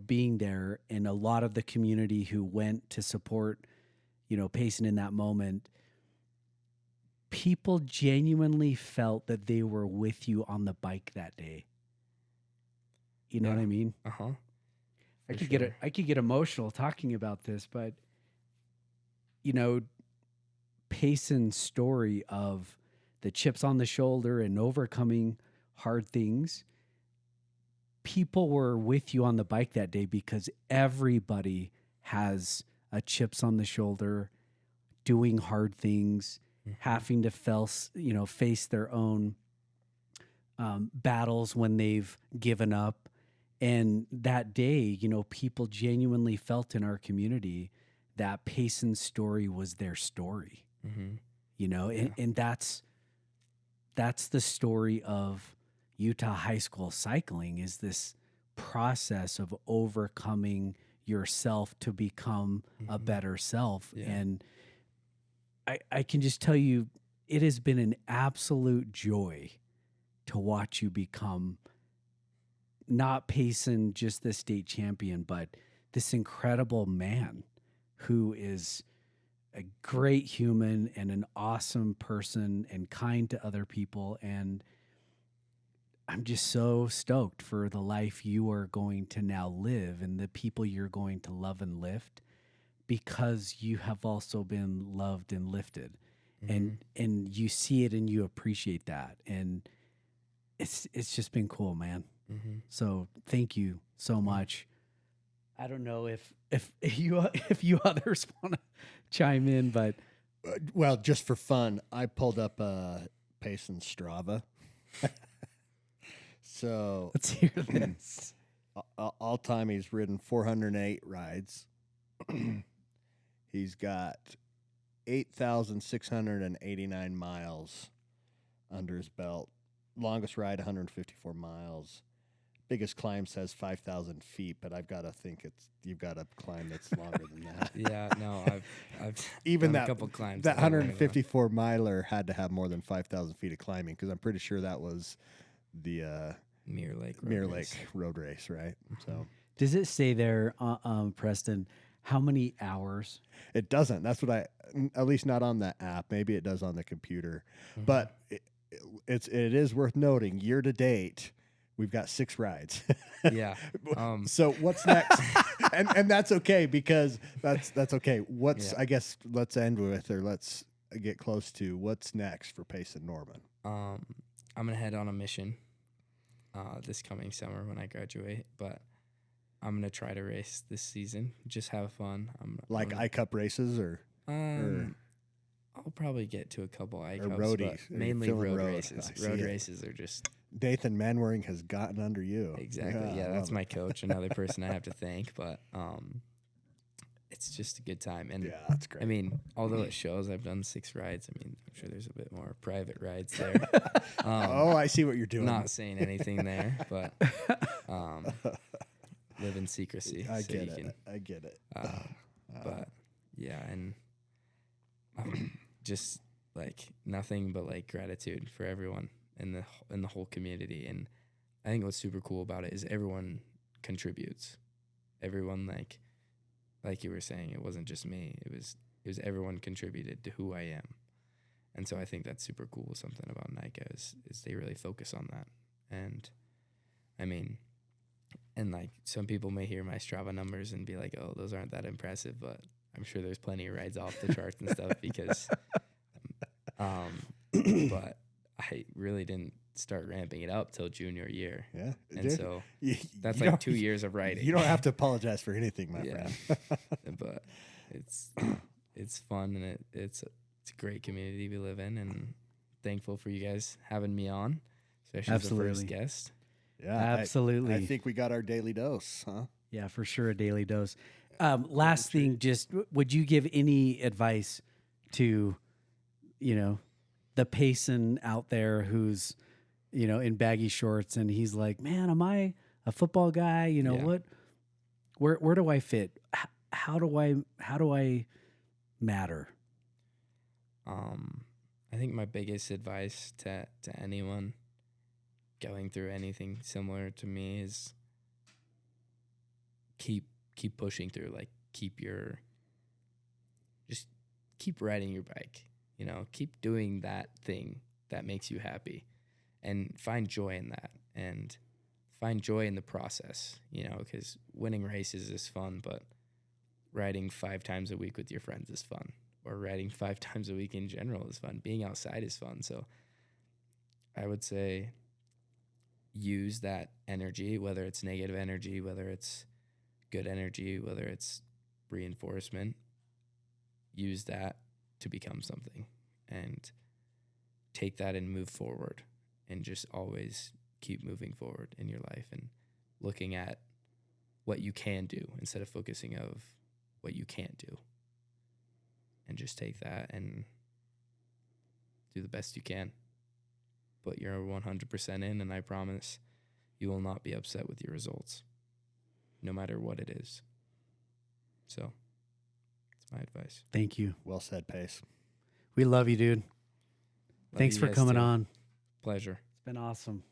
being there and a lot of the community who went to support, Payson in that moment, people genuinely felt that they were with you on the bike that day. You know what I mean? I could get emotional talking about this, but Payson's story of the chips on the shoulder and overcoming hard things. People were with you on the bike that day because everybody has a chips on the shoulder, doing hard things, having to face their own battles when they've given up. And that day, people genuinely felt in our community that Payson's story was their story, and that's the story of Utah high school cycling, is this process of overcoming yourself to become a better self. Yeah. And I can just tell you, it has been an absolute joy to watch you become not Payson, just the state champion, but this incredible man who is a great human and an awesome person and kind to other people. And I'm just so stoked for the life you are going to now live and the people you're going to love and lift, because you have also been loved and lifted, and you see it and you appreciate that. And it's just been cool, man. So thank you so much. I don't know if you others want to chime in, but Well, just for fun, I pulled up Payson Strava. So let's hear this. all time he's ridden 408 rides. He's got 8,689 miles under his belt. Longest ride 154 miles. Biggest climb says 5,000 feet, but I've got to think you've got a climb that's longer than that. Yeah, no, I've Even done that a couple climbs. That that are longer than 154 miler had to have more than 5,000 feet of climbing, because I'm pretty sure that was the Mirror Lake road race, right? So Does it say there, Preston, how many hours? it doesn't. That's what at least not on that app. Maybe it does on the computer, but it is worth noting. Year to date, we've got 6 rides. Yeah. So what's next? and that's okay, because that's okay. I guess let's end with, or let's get close to, what's next for Payson Norman. I'm gonna head on a mission this coming summer when I graduate, but I'm gonna try to race this season. Just have fun. I-Cup races, or I'll probably get to a couple I-Cups, roadies. but mainly road road. races. I see Road it. races are just Nathan Manwaring has gotten under you. exactly. Yeah, I that's love my coach. Another person I have to thank, but it's just a good time. And Yeah, that's great. I mean, although it shows I've done 6 rides, I mean, I'm sure there's a bit more private rides there. I see what you're doing. Not saying anything there, but live in secrecy. I so get you it. can, I get it. but yeah, and just like nothing but like gratitude for everyone in the whole community. And I think what's super cool about it is everyone contributes. Everyone, like you were saying, it wasn't just me. It was everyone contributed to who I am. And so I think that's super cool. Something about NICA is they really focus on that. And I mean, and like some people may hear my Strava numbers and be like, oh, those aren't that impressive, but I'm sure there's plenty of rides off the charts and stuff, because but I really didn't start ramping it up till junior year. Yeah. And Dude, so that's you like don't- 2 years of riding. You don't have to apologize for anything, my Yeah. friend. But it's fun, and it's a great community we live in, and thankful for you guys having me on, especially as the first Absolutely. guest. Yeah, Absolutely. I think we got our daily dose, huh? Yeah, for sure, a daily dose. Last thing, just would you give any advice to, the Payson out there who's, in baggy shorts, and he's like, man, am I a football guy? Yeah. What? Where do I fit? How do I matter? I think my biggest advice to anyone going through anything similar to me is keep pushing through. Like keep riding your bike, keep doing that thing that makes you happy, and find joy in that, and find joy in the process, because winning races is fun, but riding 5 times a week with your friends is fun, or riding 5 times a week in general is fun. Being outside is fun. So I would say use that energy, whether it's negative energy, whether it's good energy, whether it's reinforcement, use that to become something, and take that and move forward, and just always keep moving forward in your life and looking at what you can do instead of focusing of what you can't do, and just take that and do the best you can. Put your 100% in, and I promise you will not be upset with your results, no matter what it is. So that's my advice. Thank you. Well said, Pace. We love you, dude. Love Thanks you for guys coming too. on. Pleasure. It's been awesome.